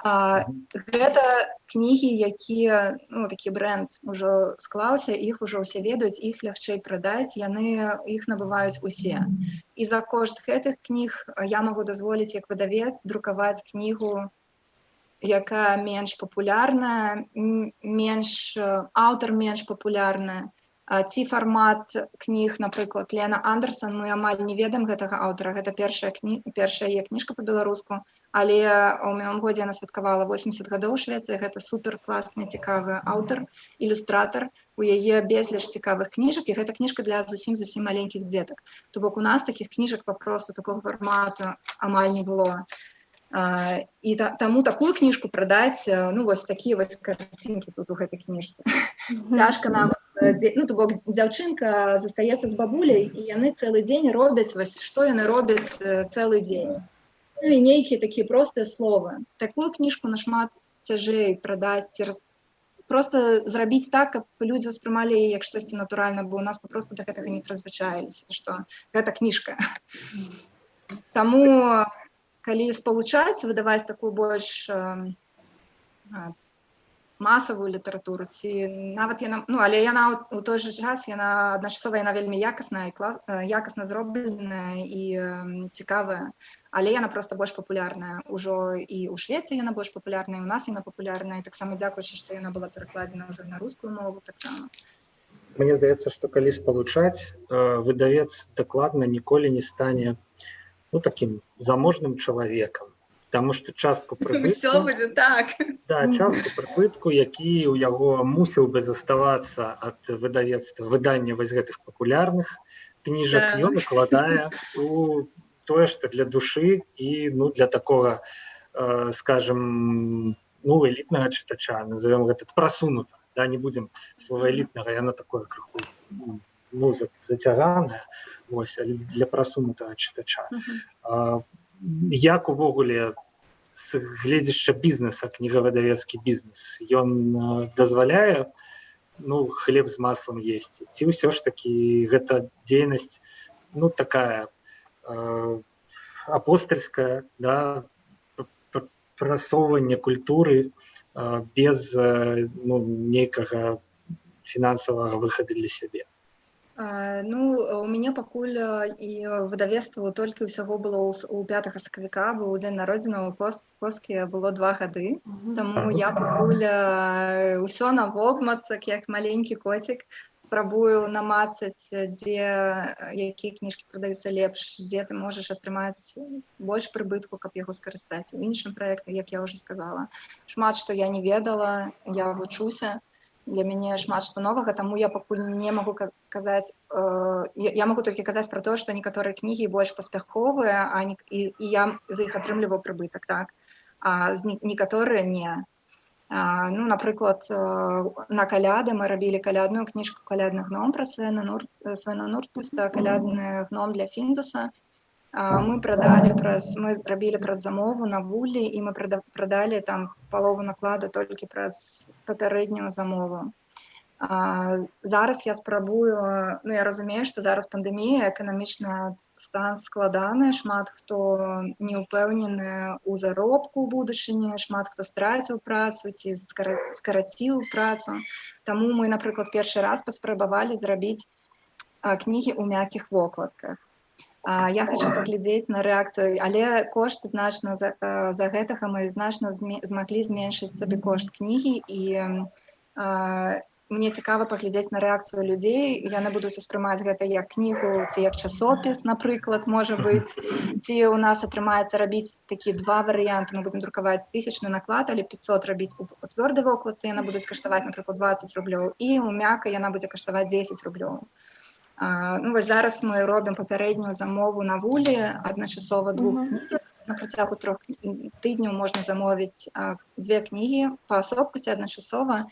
Гэта кнігі, якія, такі брэнд ужо склаўся, іх ужо ўсе ведаюць, іх лягчэй прадаць, яны іх набываюць усе. І за кошт гэтых кніг я магу дазволіць, як выдавец, друкаваць кнігу, якая менш папулярная, аўтар менш папулярная, ці фармат кніг, напрыклад, Лена Андерсон, мы амаль не ведаем гэтага аўтара, гэта першая яе кніжка па-беларуску, Але ў мінулым годзе яна святкавала 80 гадоў у Швецыі. Гэта супер класны, цікавы аўтар, ілюстратар. У яе безліч цікавых кніжак, і гэта кніжка для зусім маленькіх дзетак. То бок у нас такіх кніжак папросту такога фармату амаль не было. І таму такую кніжку прадаць, ну вось такія вось карцінкі тут у гэтай кніжцы. Цяжка нават, ну то бок дзяўчынка застаецца з бабуляй, і яны цэлы дзень робяць, вось што яны робяць цэлы дзень. Ну і нейкія такія простыя словы. Такую кніжку нашмат цяжэй прадаць, просто зрабіць так, каб людзі ўспрымалі яе як штосьці натуральна, бо у нас папросту да гэтага не прызвычаіліся, што гэта кніжка. Таму, калі спалучаць, выдаваць такую больш масавую літаратуру, ці нават яна, ну, але яна ў той жа час, яна адначасова, яна вельмі якасная, якасна зробленая і цікавая, але яна проста больш папулярная. Ужо і ў Швецыі яна больш папулярная, і ў нас яна папулярная, і таксама дзякуючы, што яна была перакладзена ўжо на рускую мову таксама. Мне здаецца, што калі спалучаць, выдавец дакладна ніколі не стане, ну, такім заможным чалавекам. Таму што частку прыбытку, частку прыбытку, які ў яго мусіў бы заставацца ад выдавецтва, выдання вось гэтых папулярных кніжак, ён укладае у тое, што для душы і, ну, для такога, скажем, ну, элітнага чытача, назовем гэта прасунутага, да, не будзем слова элітнага, яно такое крыху, ну, зацяганае, вось, але для прасунутага чытача. Як увогуле з гледзяшча бізнеса, кнігавыдавецкі бізнес, ён дазваляе, ну, хлеб з маслам есці? Ці ўсё ж такі гэта дзейнасць, ну, такая апостальская, да, прасоўванне культуры без, ну, нейкага фінансавага выхаду для сябе? Ну, у мяне пакуль і выдавецтву толькі ўсяго было ў 5 сакавіка, бо ў дзень народзінаў у Коскі было 2 гады, таму я пакуль ўсё на вобмацак, як маленькі коцік, спрабую намацаць, дзе якія кніжкі прадаюцца лепш, дзе ты можаш атрымаць больш прыбытку, каб яго скарыстаць. У іншым праекце, як я ўжо сказала, шмат што я не ведала, я вучуся. Для мяне шмат што новага, таму я пакуль не магу казаць, я магу толькі казаць пра тое, што некаторыя кнігі больш паспяховыя, і я з іх атрымліваю прыбытак, так, а некаторыя не. Ну, напрыклад, на каляды мы рабілі калядную кніжку «Калядны гном» пра Свена Нордквіста, калядны гном для Фіндуса. Мы рабілі прадзамову на вуллі, і мы прадалі там палову наклада толькі праз папярэднюю замову. Зараз я спрабую, ну, я разумею, што зараз пандэмія, эканамічны стан складаны, шмат хто не ўпэўнены ў заробку ў будучыні, шмат хто страціў працу ці скараціў працу. Таму мы, напрыклад, першы раз паспрабавалі зрабіць кнігі ў мяккіх вокладках. Я хочу паглядзець на рэакцыю, але кошт значна за гэтага мы значна змаглі зменшыць сабекошт кнігі, і мне цікава паглядзець на рэакцыю людзей. Яны будуць успрымаць гэта як кнігу ці як часопіс, напрыклад, можа быць, ці ў нас атрымаецца рабіць такі 2 варыянты. Мы будзем друкаваць 1000 наклад, але 500 рабіць у цвёрдай вокладцы, яна будзе каштаваць, напрыклад, 20 рублёў, і ў мяккай яна будзе каштаваць 10 рублёў. Ну, вось зараз мы робім папярэднюю замову на вуллі, адначасова 2 кнігі. На працягу 3 тыдняў можна замовіць 2 кнігі паасобку ці адначасова.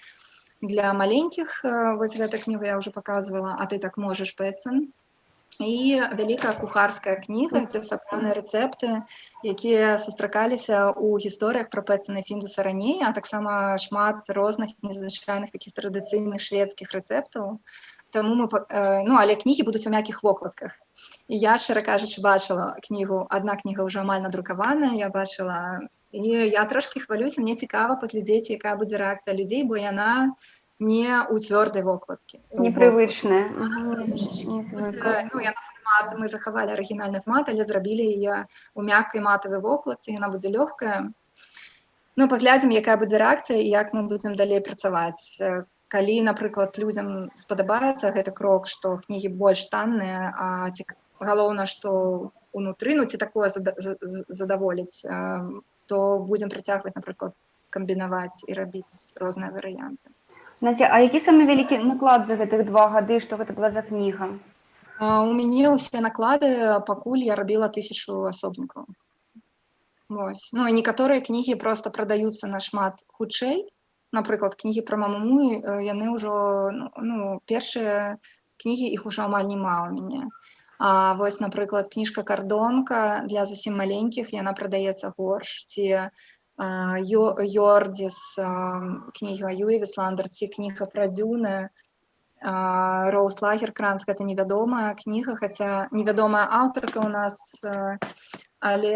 Для маленькіх, вось гэту кнігу я ўжо паказвала, «А ты так можаш, Пэтсон». І вялікая кухарская кніга, дзе сабраны рэцэпты, якія сустракаліся ў гісторыях пра Пэтсона і Фіндуса раней, а таксама шмат розных незвычайных такіх традыцыйных шведскіх рэцэптаў. Таму мы, ну, але кнігі будуць у мяккіх вокладках. І я, шчыра кажучы, бачыла кнігу, адна кніга ўжо амаль надрукаваная, я бачыла, і я трошкі хвалююся, мне цікава паглядзець, якая будзе рэакцыя людзей, бо яна не ў цвёрдай вокладкі. Непрывычная. Ну, яна фармат, мы захавалі арыгінальны фармат, але зрабілі яе ў мяккай матавай вокладцы, яна будзе лёгкая. Ну, паглядзім, якая будзе рэакцыя і як мы будзем далей працаваць. Калі, напрыклад, людзям спадабаецца гэты крок, што кнігі больш танныя, а галоўна, што унутры, ну ці такое задаволіць, то будзем працягваць, напрыклад, камбінаваць і рабіць розныя варыянты. Надзя, а які самы вялікі наклад за гэтых 2 гады, што гэта была за кніга? У мяне ўсе наклады, пакуль я рабіла 1000 асобнікаў. Вось. Ну і некаторыя кнігі проста прадаюцца нашмат хутчэй. Напрыклад, кнігі пра маму, яны ўжо, ну, першыя кнігі, іх ужо амаль няма ў мяне. А вось, напрыклад, кніжка «Кардонка» для зусім маленькіх, яна прадаецца горш, ці «Йордзіс», кніга Юі Вісландер, ці кніга пра дзюны, Роуз Лагеркранц, гэта невядомая кніга, хаця невядомая аўтарка ў нас, але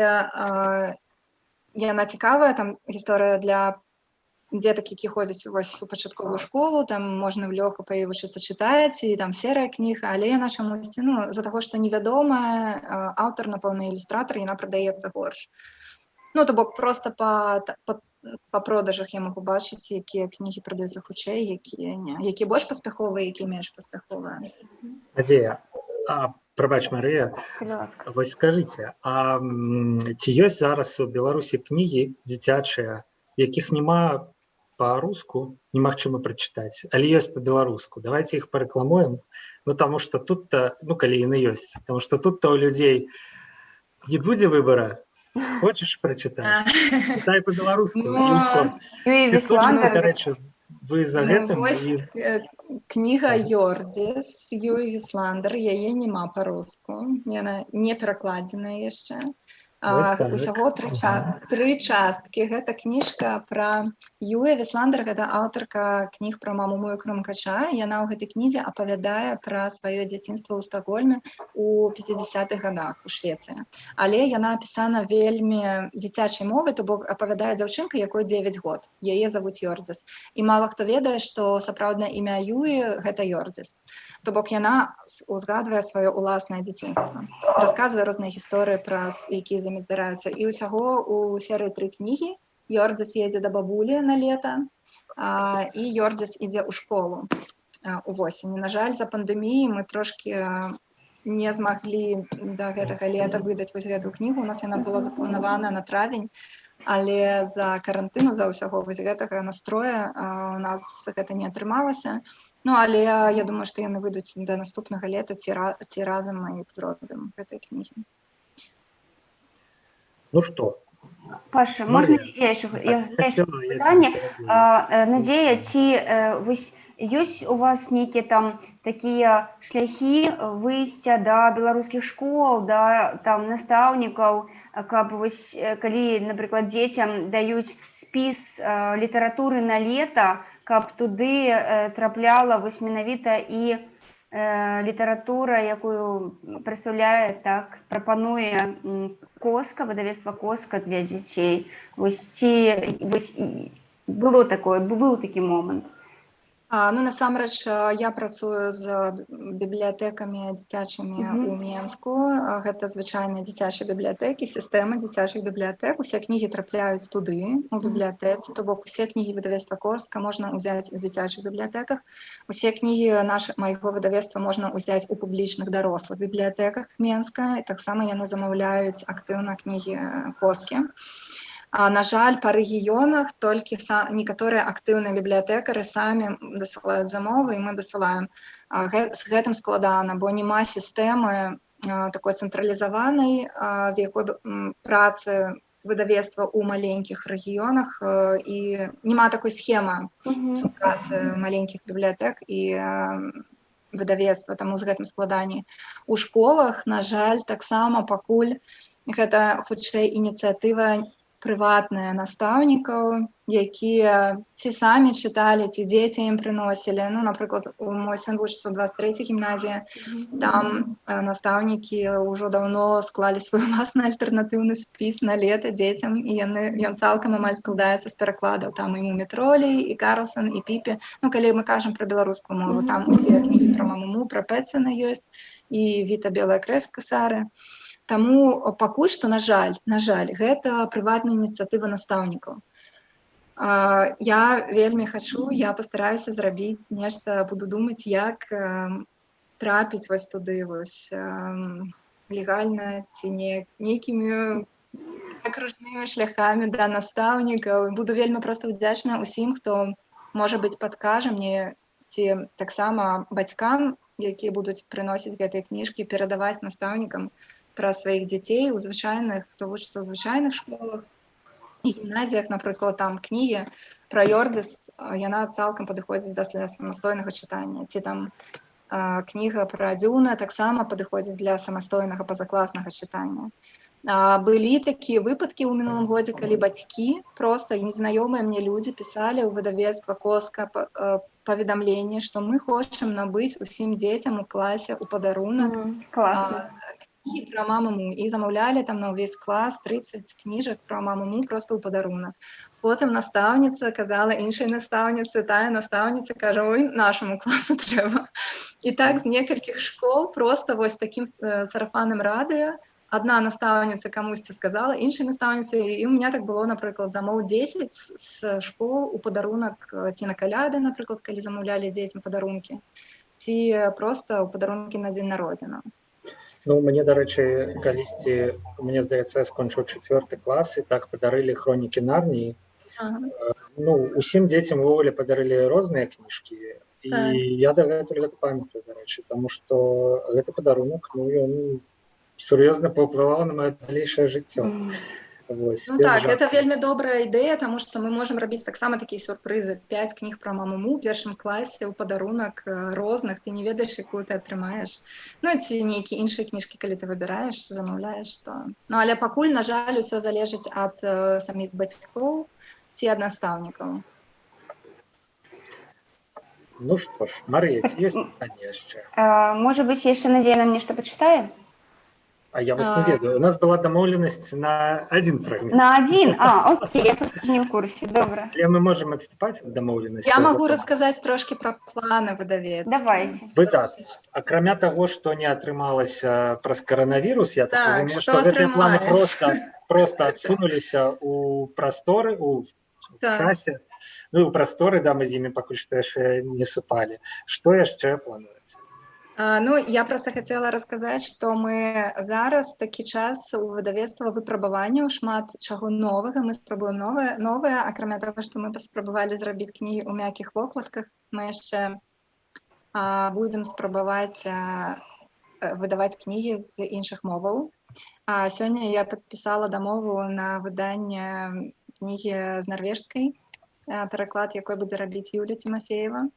яна цікавая, там гісторыя для дзетак, які ходзяць у пачатковую школу, там можна лёгка па ёй вучыцца чытаць, і там серыя кніг, але яна чамусьці, ну, з-за таго, што невядомая, аўтар, напэўна, ілюстратар, яна прадаецца горш. Ну, то бок, проста па продажах я магу бачыць, якія кнігі прадаюцца хутчэй, якія не. Якія больш паспяховыя, якія менш паспяховыя. Надзея, прабач, Марыя, вось скажыце, а ці ёсць зараз у Беларусі кнігі дзіцячыя, якіх няма па-руску, немагчыма прачытаць, але ёсць па-беларуску? Давайте іх парэкламуем, ну, таму што тут-то, ну, калі яны ёсць, таму што тут-то ў людзей не будзе выбара. Хочаш прачытаць? Чытай па-беларуску, і ўсё. Ці сочыцца, карэчы, вы за гэтым? Вось кніга «Йордзіс» Юі Вісландер, яе няма па-руску, яна не перакладзеная яшчэ. Усяго 3 часткі. Гэта кніжка пра Юя Вісландер, гэта аўтарка кніг пра маму мою Крумкача. Яна ў гэтай кнізе апавядае пра сваё дзяцінства ў Стакгольме ў 50-х гадах у Швецыі. Але яна апісана вельмі дзіцячай мовай, то бок апавядае дзяўчынка, якой 9 год. Яе завуць Йордзіс. І мала хто ведае, што сапраўднае імя Юі гэта Йордзіс. То бок яна узгадвае сваё ўласнае дзяцінства. Расказвае розныя гісторыі пра якія здараюцца. І ўсяго у серыі 3 кнігі. Йордзіс едзе да бабулі на лета, і Йордзіс ідзе ў школу у восені. На жаль, за пандэміі мы трошкі не змаглі да гэтага лета выдаць вось гэтую кнігу. У нас яна была запланавана на травень, але з-за карантыну, з-за ўсяго вось гэтага настроя у нас гэта не атрымалася. Ну, але я думаю, што яны выйдуць да наступнага лета, ці разам мы іх зробім, гэтай кнігі. Ну что? Паша, можна я яшчэ пытанне? Надзея, ці ёсць у вас нейкія там такія шляхі выйсця да беларускіх школ, да там настаўнікаў, каб вось калі, напрыклад, дзецям даюць спіс літаратуры на лета, каб туды трапляла вось менавіта і літаратура, якую прадстаўляе, так, прапануе Коска, выдавецтва Коска для дзяцей. Вось ці быў такі момант? Ну, насамрэч, я працую з бібліятэкамі дзіцячымі ў Менску. Гэта звычайныя дзіцячыя бібліятэкі, сістэма дзіцячых бібліятэк. Усе кнігі трапляюць туды, у бібліятэцы. То бок, усе кнігі выдавецтва Коска можна ўзяць у дзіцячых бібліятэках. Усе кнігі майго выдавецтва можна ўзяць у публічных дарослых бібліятэках Менска. І таксама яны замаўляюць актыўна кнігі Коскі. На жаль, па рэгіёнах толькі некаторыя актыўныя бібліятэкары самі дасылаюць замовы, і мы дасылаем. З гэтым складана, бо няма сістэмы такой цэнтралізаванай, з якой працы выдавецтва ў маленькіх рэгіёнах, і няма такой схемы супрацы маленькіх бібліятэк і выдавецтва, таму з гэтым складаней. У школах, на жаль, таксама пакуль гэта хутчэй ініцыятыва прыватныя настаўнікаў, якія ці самі чыталі, ці дзеці ім прыносілі. Ну, напрыклад, мой сын вучыцца ў 23-й гімназіі, там настаўнікі ўжо даўно склалі свой уласны альтэрнатыўны спіс на лета дзецям, і ён цалкам амаль складаецца з перакладаў. Там і Мумі-тролей, і Карлсон, і Піпі. Ну, калі мы кажам пра беларускую мову, там усе кнігі пра маму, пра Пэтсона ёсць, і Віта Белая крэска Сары. Таму пакуль што, на жаль, гэта прыватная ініцыятыва настаўнікаў. Я вельмі хачу, я пастараюся зрабіць нешта, буду думаць, як трапіць вось туды. легальна ці не нейкімі акружнымі шляхамі да настаўнікаў. Буду вельмі проста ўдзячна ўсім, хто, можа быць, падкажа мне ці таксама бацькам, якія будуць прыносіць гэтыя кніжкі, перадаваць настаўнікам пра сваіх дзяцей у звычайных, хто вучыцца ў звычайных школах і гімназіях, напрыклад, там кнігі пра Йордзіс, яна цалкам падыходзіць для самастойнага чытання. Ці там кніга пра Дзюна таксама падыходзіць для самастойнага пазакласнага чытання. Былі такія выпадкі ў мінулым годзе, калі бацькі, проста незнаёмыя мне людзі пісалі ў выдавецтва «Коска» паведамленне, што мы хочам набыць усім дзецям у класе ў падарунак кнігі пра маму, і замаўлялі там на ўвесь клас 30 кніжак пра маму проста ў падарунак. Потым настаўніца казала іншай настаўніцы, тая настаўніца кажа: ой, нашаму класу трэба. І так з некалькіх школ проста вось такім сарафанным радыё одна настаўніца камусьці сказала іншай настаўніцы, і у меня так было, напрыклад, замоў 10 з школ у падарунак ці на каляды, напрыклад, калі замаўлялі дзецям падарункі, ці проста ў падарункі на дзень народзінаў. Ну, мне, дарэчы, калісьці, мне здаецца, я скончыў 4 клас, і так падарылі хронікі Нарніі. Ну, усім дзецям увогуле падарылі розныя кніжкі, і я дагэтуль гэта памятаю, дарэчы, таму што гэты падарунак, ну, ён сур'ёзна паўплывала на маё далейшае жыццё. Ну так, гэта вельмі добрая ідэя, таму што мы можам рабіць таксама такія сюрпрызы. 5 кніг пра маму ў першым класе ў падарунак розных, ты не ведаеш, якую ты атрымаеш. Ну ці нейкія іншыя кніжкі, калі ты выбіраеш, замаўляеш, то... Ну але пакуль, на жаль, усё залежыць ад саміх бацькоў ці ад настаўнікаў. Ну што ж, Марыя, ёсць пытанне яшчэ? Можа быць, яшчэ Надзея нам нешта пачытае? А я вас не ведаю. У нас была дамоўленасць на один фрагмент. На один? Окей, я просто не в курсе. Добра. Але мы можем адступаць ад дамоўленасці. Я магу расказаць трошкі пра планы выдавецтва. Давайте. Выдатна. Акрамя таго, што не атрымалася праз каранавірус, я так разумею, што гэтыя планы проста адсунуліся ў прасторы, у часе. Ну, у прасторы, да, мы з імі пакуль што яшчэ не супалі. Што яшчэ плануецца? Ну, я просто хацела расказаць, што мы зараз такі час у выдавецтва выпрабаванняў, шмат чаго новага, мы спрабуем новае, акрамя таго, што мы паспрабавалі зрабіць кнігі ў мяккіх вокладках, мы яшчэ будзем спрабаваць выдаваць кнігі з іншых моваў. Сёння я падпісала дамову на выданне кнігі з нарвежскай, пераклад якой будзе рабіць Юлія Тимофеева.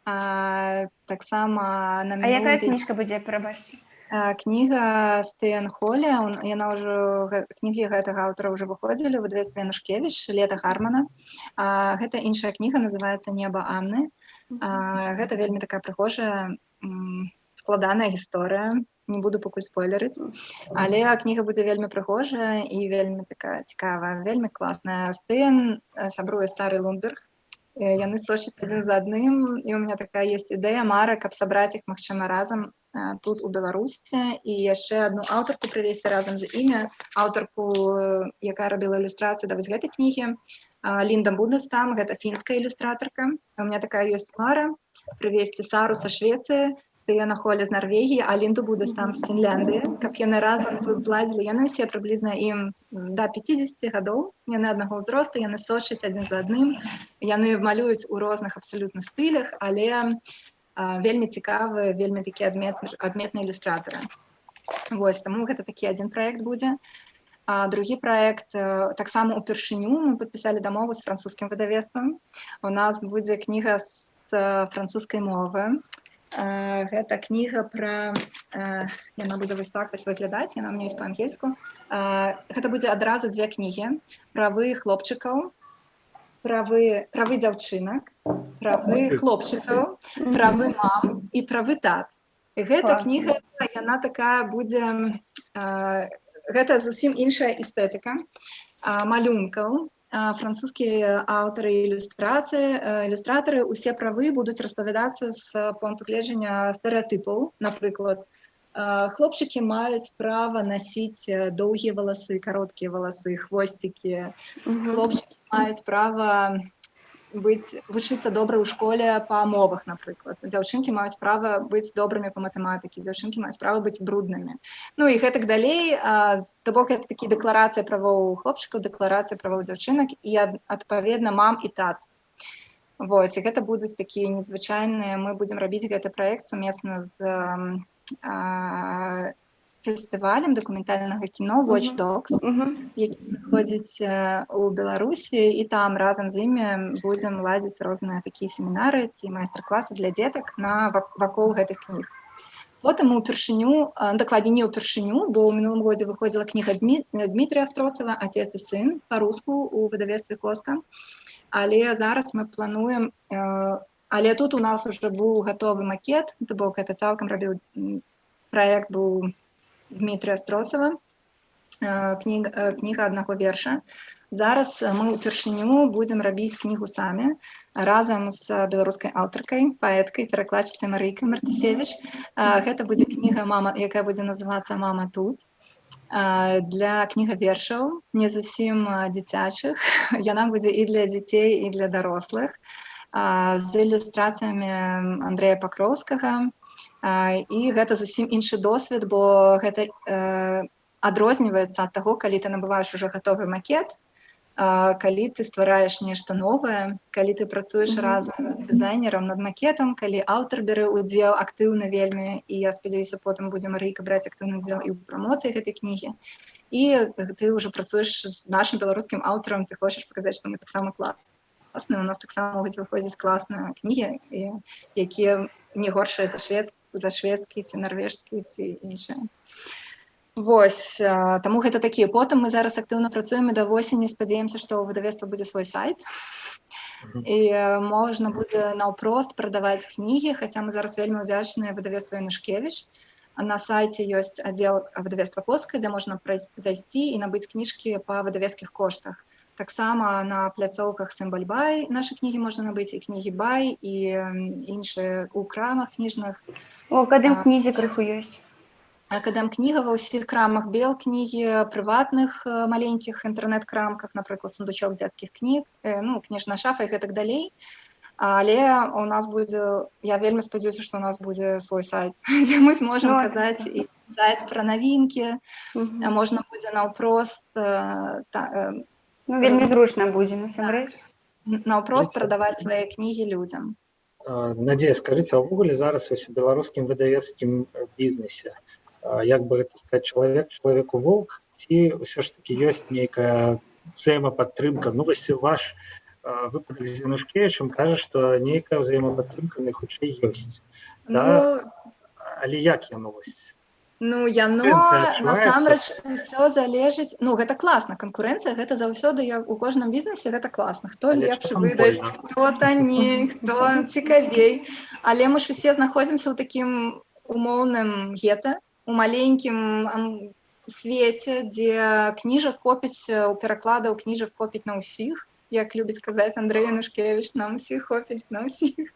Таксама на минулым... якая кніжка будзе, прабачце? Кніга Стэн Холля, кнігі гэтага аўтара ўжо выходзілі ў выдавецтве Янушкевіч, Лета Хармана. Гэта іншая кніга, называецца «Неба Анны». Гэта вельмі такая прыгожая, складаная гісторыя, не буду пакуль спойлерыць, але кніга будзе вельмі прыгожая і вельмі такая цікавая, вельмі класная. Стэн сябруе з Сарай Лундберг, яны сочаць адзін за адным, і у меня такая ёсць ідэя, мара, каб сабраць іх, магчыма, разам тут у Беларусі, і яшчэ адну аўтарку прывесці разам з імі, аўтарку, якая рабіла ілюстрацыі да вось гэтай кнігі, Лінда Будестам, гэта фінская ілюстратарка. У меня такая ёсць мара прывесці Сару са Швецыі, Стэна Холля з Нарвегіі, а Лінду Будестам з Фінляндыі, каб яны разам тут зладзілі. Яны ўсе прыблізна ім да 50 гадоў, яны аднаго ўзросту, яны сочаць адзін за адным, яны малююць у розных абсалютна стылях, але вельмі цікавыя, вельмі такія адметныя ілюстратары. Вось, таму гэта такі адзін праект будзе. Другі праект, таксама упершыню мы падпісалі дамову з французскім выдавецтвам. У нас будзе кніга з французскай мовы. Гэта кніга пра... Яна будзе вось так выглядаць, яна ў мяне ёсць па-ангельску. Гэта будзе адразу 2 кнігі. Правы хлопчыкаў, правы дзяўчынак, правы хлопчыкаў, правы мам і правы тат. Гэта кніга, яна такая будзе... Гэта зусім іншая эстэтыка малюнкаў. Французскія аўтары і ілюстратары, усе правы будуць распавядацца з пункту гледжання стэрэатыпаў. Напрыклад, хлопчыкі маюць права насіць доўгія валасы, кароткія валасы, хвосцікі. Хлопчыкі маюць права вучыцца добра ў школе па мовах, напрыклад. Дзяўчынкі маюць права быць добрымі па матэматыкі, дзяўчынкі маюць права быць бруднымі. Ну і гэтак далей, то бок гэта такі дэкларацыя правоў хлопчыкаў, дэкларацыя правоў дзяўчынак і адпаведна мам і тат. Вось, і гэта будуць такія незвычайныя, мы будзем рабіць гэты праект сумесна з фестывалем дакументальнага кіно Watch Dogs, які праходзіць у Беларусі, і там разам з імі будзем ладзіць розныя такія семінары ці майстар-класы для дзетак вакол гэтых кніг. Потым мы ўпершыню, дакладней не ўпершыню, бо ў мінулым годзе выходзіла кніга Дмітрия Строцава «Отец і сын» па-руску у выдавецтве «Коска». Але зараз мы плануем, але тут у нас уже быў гатовы макет, то бок гэта цалкам рабіў праект быў Дмітрия Строцава, кніга аднаго верша. Зараз мы ўпершыню будзем рабіць кнігу самі разам з беларускай аўтаркай, паэткай, перакладчыцай Марыйкай Мартысевіч. Гэта будзе кніга, якая будзе называцца «Мама тут». Для кніга вершаў, не зусім дзіцячых. Яна будзе і для дзяцей, і для дарослых. З ілюстрацыямі Андрэя Пакроўскага. І гэта зусім іншы досвед, бо гэта адрозніваецца ад таго, калі ты набываеш ужо гатовы макет, калі ты ствараеш нешта новае, калі ты працуеш разам з дызайнерам над макетам, калі аўтар бярэ ўдзел актыўна вельмі, і я спадзяюся, потым будзе Марыйка браць актыўны ўдзел і ў прамоцыі гэтай кнігі. І ты ўжо працуеш з нашым беларускім аўтарам, ты хочаш паказаць, што мы таксама класныя, у нас таксама могуць выходзіць класныя кнігі, якія не горшыя за шведскія ці нарвежскія ці іншыя. Вось, таму гэта такія. Потым мы зараз актыўна працуем і да восені спадзяемся, што ў выдавецтва будзе свой сайт. І можна будзе наўпрост прадаваць кнігі, хаця мы зараз вельмі ўдзячныя выдавецтву Янушкевіч. На сайце ёсць аддзел выдавецтва «Коска», дзе можна зайсці і набыць кніжкі па выдавецкіх коштах. Таксама на пляцоўках Сімбаль-Бай нашы кнігі можна набыць, і кнігі Бай, і іншыя ў крамах кніжных. О, Академ кнігі крыху ёсць. Академ кніга ва ўсіх крамах, Бел кнігі, прыватных маленькіх інтэрнэт-крамках, напрыклад, сундучок дзяцкіх кніг, ну, кніжная шафа і гэтак далей. Але у нас будзе, я вельмі спадзяюся, што у нас будзе свой сайт, дзе мы зможам казаць і пісаць пра навінкі, можна будзе наўпрост... Ну, вельмі зручна будзе, насамрэч. Наўпрост прадаваць свае кнігі людзям. Надзея, скажыце, а ўвогуле зараз у беларускім выдавецкім бізнесе, як бы гэта сказаць, чалавеку волк, ці ўсё ж такі ёсць нейкая взаемападтрымка? Ну, вось ваш выпадак з Янушкевічам кажа, што нейкая взаемападтрымка найхутчэй ёсць. Але як яно вось? Ну, яно, насамрэч, усё залежыць... Ну, гэта класна, канкурэнцыя, гэта заўсёды, у кожным бізнесе гэта класна. Хто лепш выдасць, хто танней, хто цікавей. Але мы ж усе знаходзімся ў такім умоўным гета, у маленькім свеце, дзе кніжак копіць, у перакладаў кніжак копіць на ўсіх, як любіць казаць Андрэй Янушкевіч, нам усіх копіць на ўсіх.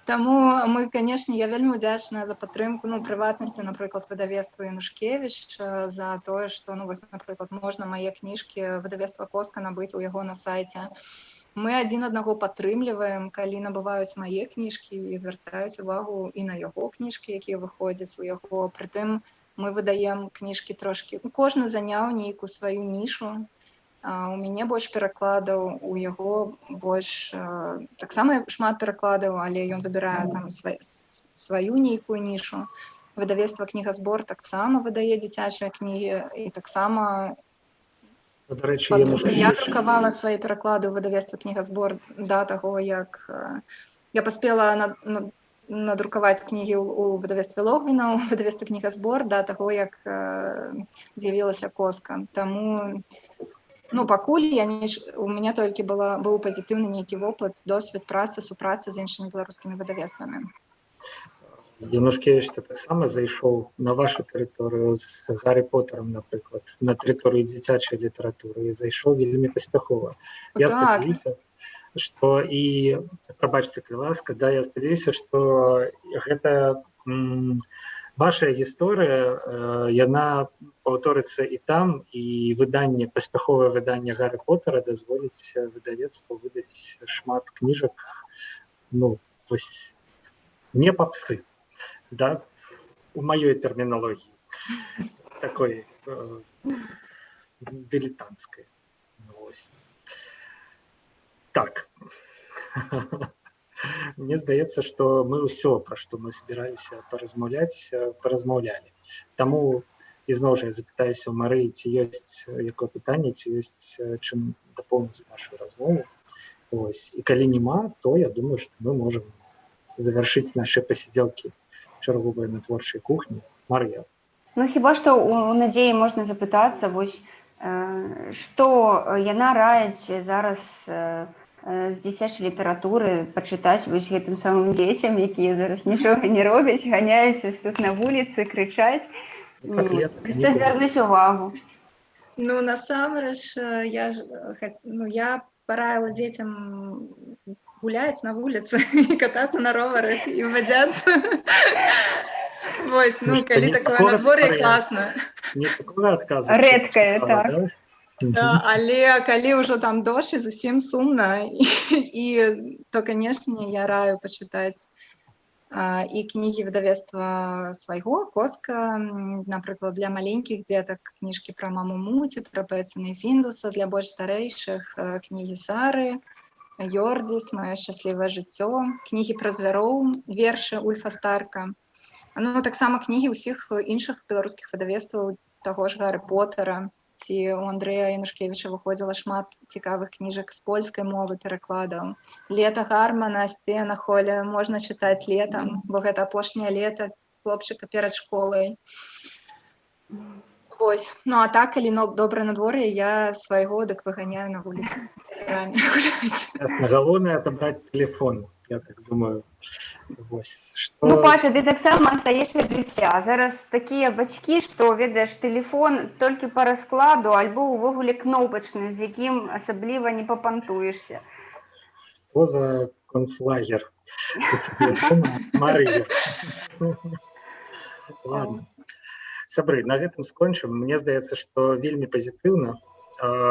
Таму мы, канешне, я вельмі ўдзячная за падтрымку, ну, прыватнасці, напрыклад, выдавецтва Янушкевіч, за тое, што, ну, вось, напрыклад, можна мае кніжкі выдавецтва «Коска» набыць у яго на сайце. Мы адзін аднаго падтрымліваем, калі набываюць мае кніжкі і звяртаюць увагу і на яго кніжкі, якія выходзяць у яго. Прытым мы выдаем кніжкі трошкі, кожны заняў нейкую сваю нішу. У мяне больш перакладаў, у яго больш, таксама шмат перакладаў, але ён выбірае там сваю нейкую нішу. Выдавецтва «Кнігазбор» таксама выдае дзіцячыя кнігі, і таксама я друкавала свае пераклады ў выдавецтва «Кнігазбор» да таго, як я паспела надрукаваць кнігі ў выдавецтве Логвіна, у выдавецтве «Кнігазбор» да таго, як з'явілася «Коска». Таму ну, пакуль у мяне толькі быў пазітыўны нейкі вопыт, досвед працы, супрацы з іншымі беларускімі выдавецтвамі. Янушкевіч таксама зайшоў на вашу тэрыторыю з Гаррі Поттерам, напрыклад, на тэрыторыю дзіцячай літаратуры, і зайшоў вельмі паспяхова. Я спадзяюся, што і, прабачце, калі ласка, да, я спадзяюся, што гэта ваша гісторыя яна паўторыцца і там, і паспяховае выданне Гарры Поттера дазволіць выдавецтву выдаць шмат кніжак, ну, вось, не папсы, да, у маёй тэрміналогіі, такой дылетантскай. Вось. Так. Мне здаецца, што мы ўсё, пра што мы збіраліся паразмаўлялі. Таму ізноў жа я запытаюся ў Марыі, ці ёсць якое пытанне, ці ёсць чым дапоўніць нашу размову. Ось. І калі няма, то я думаю, што мы можам завяршыць нашы пасядзелкі чарговыя на творчай кухні. Марыя. Ну, хіба што у Надзеі можна запытацца, вось, што яна раіць зараз з дзіцячай літаратуры пачытаць вось гэтым самым дзецям, якія зараз нічога не робяць, ганяюцца тут на вуліцы, крычаць, што звярнуць увагу. Ну, насамрэч, я параіла дзецям гуляць на вуліцы і катацца на роварах і вадзяцца. Вось, ну, калі такое надвор'е, класна. Не такое адказу. Рэдкае, так. Але калі ўжо там дождж і зусім сумна, то, канешне, я раю пачытаць і кнігі выдавецтва свайго, Коска, напрыклад, для маленькіх дзетак кніжкі пра маму Муці, пра Пэцына і Фіндуса, для больш старэйшых кнігі Сары, Йордзіс, Маё шчаслівае жыццё, кнігі пра звяроў, вершы Ульфа Старка. Ну, таксама кнігі ўсіх іншых беларускіх выдавецтваў, таго ж Гарры Поттера, ці у Андрэя Янушкевіча выходзіла шмат цікавых кніжак з польскай мовы перакладаў. Лета Гармана, Сцена Холля можна чытаць летам, бо гэта апошняе лета хлопчыка перад школай. Вось. Ну, а так, калі добрае надвор'е, я свайго дык выганяю на вуліцу. Ясна, галоўнае адабраць тэлефон, я так думаю. Ну, Паша, ты таксама стаеш ад жыцця. Зараз такія бацькі, што, ведаеш, тэлефон толькі па раскладу, альбо ўвогуле кнопачны, з якім асабліва не папантуешся. Што за концлагер? Марыя. Ладно. Сябры, на гэтым скончым. Мне здаецца, што вельмі пазітыўна.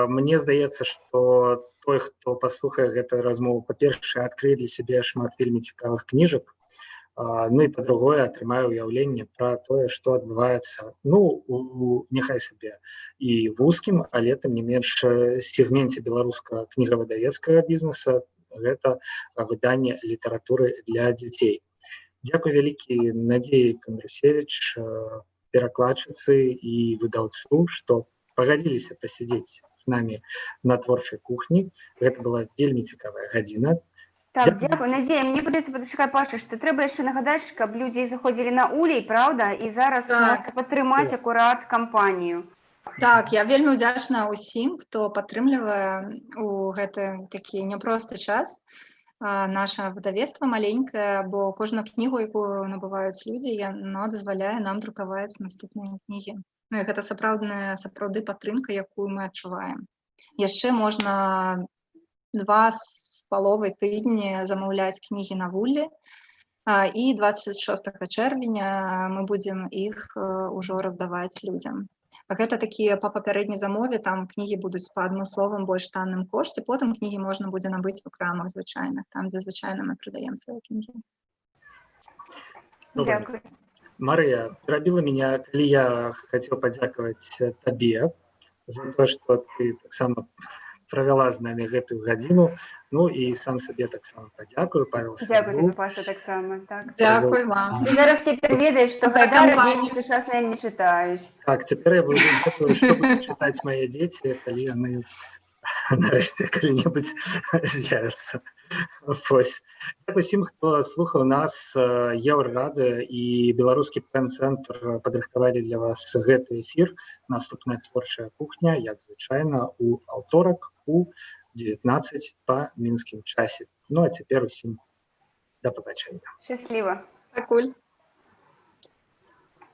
Мне здаецца, што той, хто паслухае гэтую размову, па-першае, адкрые для сябе шмат вельмі цікавых кніжак, ну і па-другое, атрымае ўяўленне пра тое, што адбываецца, ну, няхай сабе і вузкім, але тым не менш сегменце беларускага кнігавыдавецкага бізнеса, гэта выданне літаратуры для дзяцей. Дзякуй вялікі Надзеі Кандрусевіч, перакладчыцы і выдаўцу, што пагадзіліся пасядзець з намі на творчай кухні. Гэта была вельмі цікавая гадзіна. Так, дзякуй. Надзея, мне падаецца, пачакай, Паша, што трэба яшчэ нагадаць, каб людзі заходзілі на Улей, правда? І зараз можна падтрымаць акурат кампанію. Так, я вельмі ўдзячна ўсім, хто падтрымлівае у гэты такі няпросты час наша выдавецтва маленькае, бо кожную кнігу, якую набываюць людзі, яна дазваляе нам друкаваць наступныя кнігі. Ну і гэта сапраўды падтрымка, якую мы адчуваем. Яшчэ можна 2,5 тыдні замаўляць кнігі на Вуллі, і 26 чэрвеня мы будзем іх ужо раздаваць людзям. Гэта такія па папярэдняй замове, там кнігі будуць па адмысловым больш танным кошце, потым кнігі можна будзе набыць у крамах звычайных, там, дзе звычайна мы прадаем свае кнігі. Дякую. Марыя, перабіла меня, калі я хацеў падзякаваць табе за то, што ты таксама правяла з намі гэтую гадзіну, ну і сам сабе таксама падзякую, Павел. Дзякуй, Паша, таксама. Так. Дзякуй вам. Ты зараз цяпер ведаеш, што Гайдара дзеці сучасныя не чытаюць. Так, цяпер я буду дзякую, што будуць чытаць мае дзеці, калі яны нарэшце калі-небудзь з'явяцца. Дзякуй усім, хто слухаў нас. Еўрарадыё і беларускі пэн-цэнтр падрыхтавалі для вас гэты эфір. Наступная творчая кухня, як звычайна, у аўторак у 19 па мінскім часе. Ну, а цяпер усім да пабачэння. Шчасліва. Пакуль.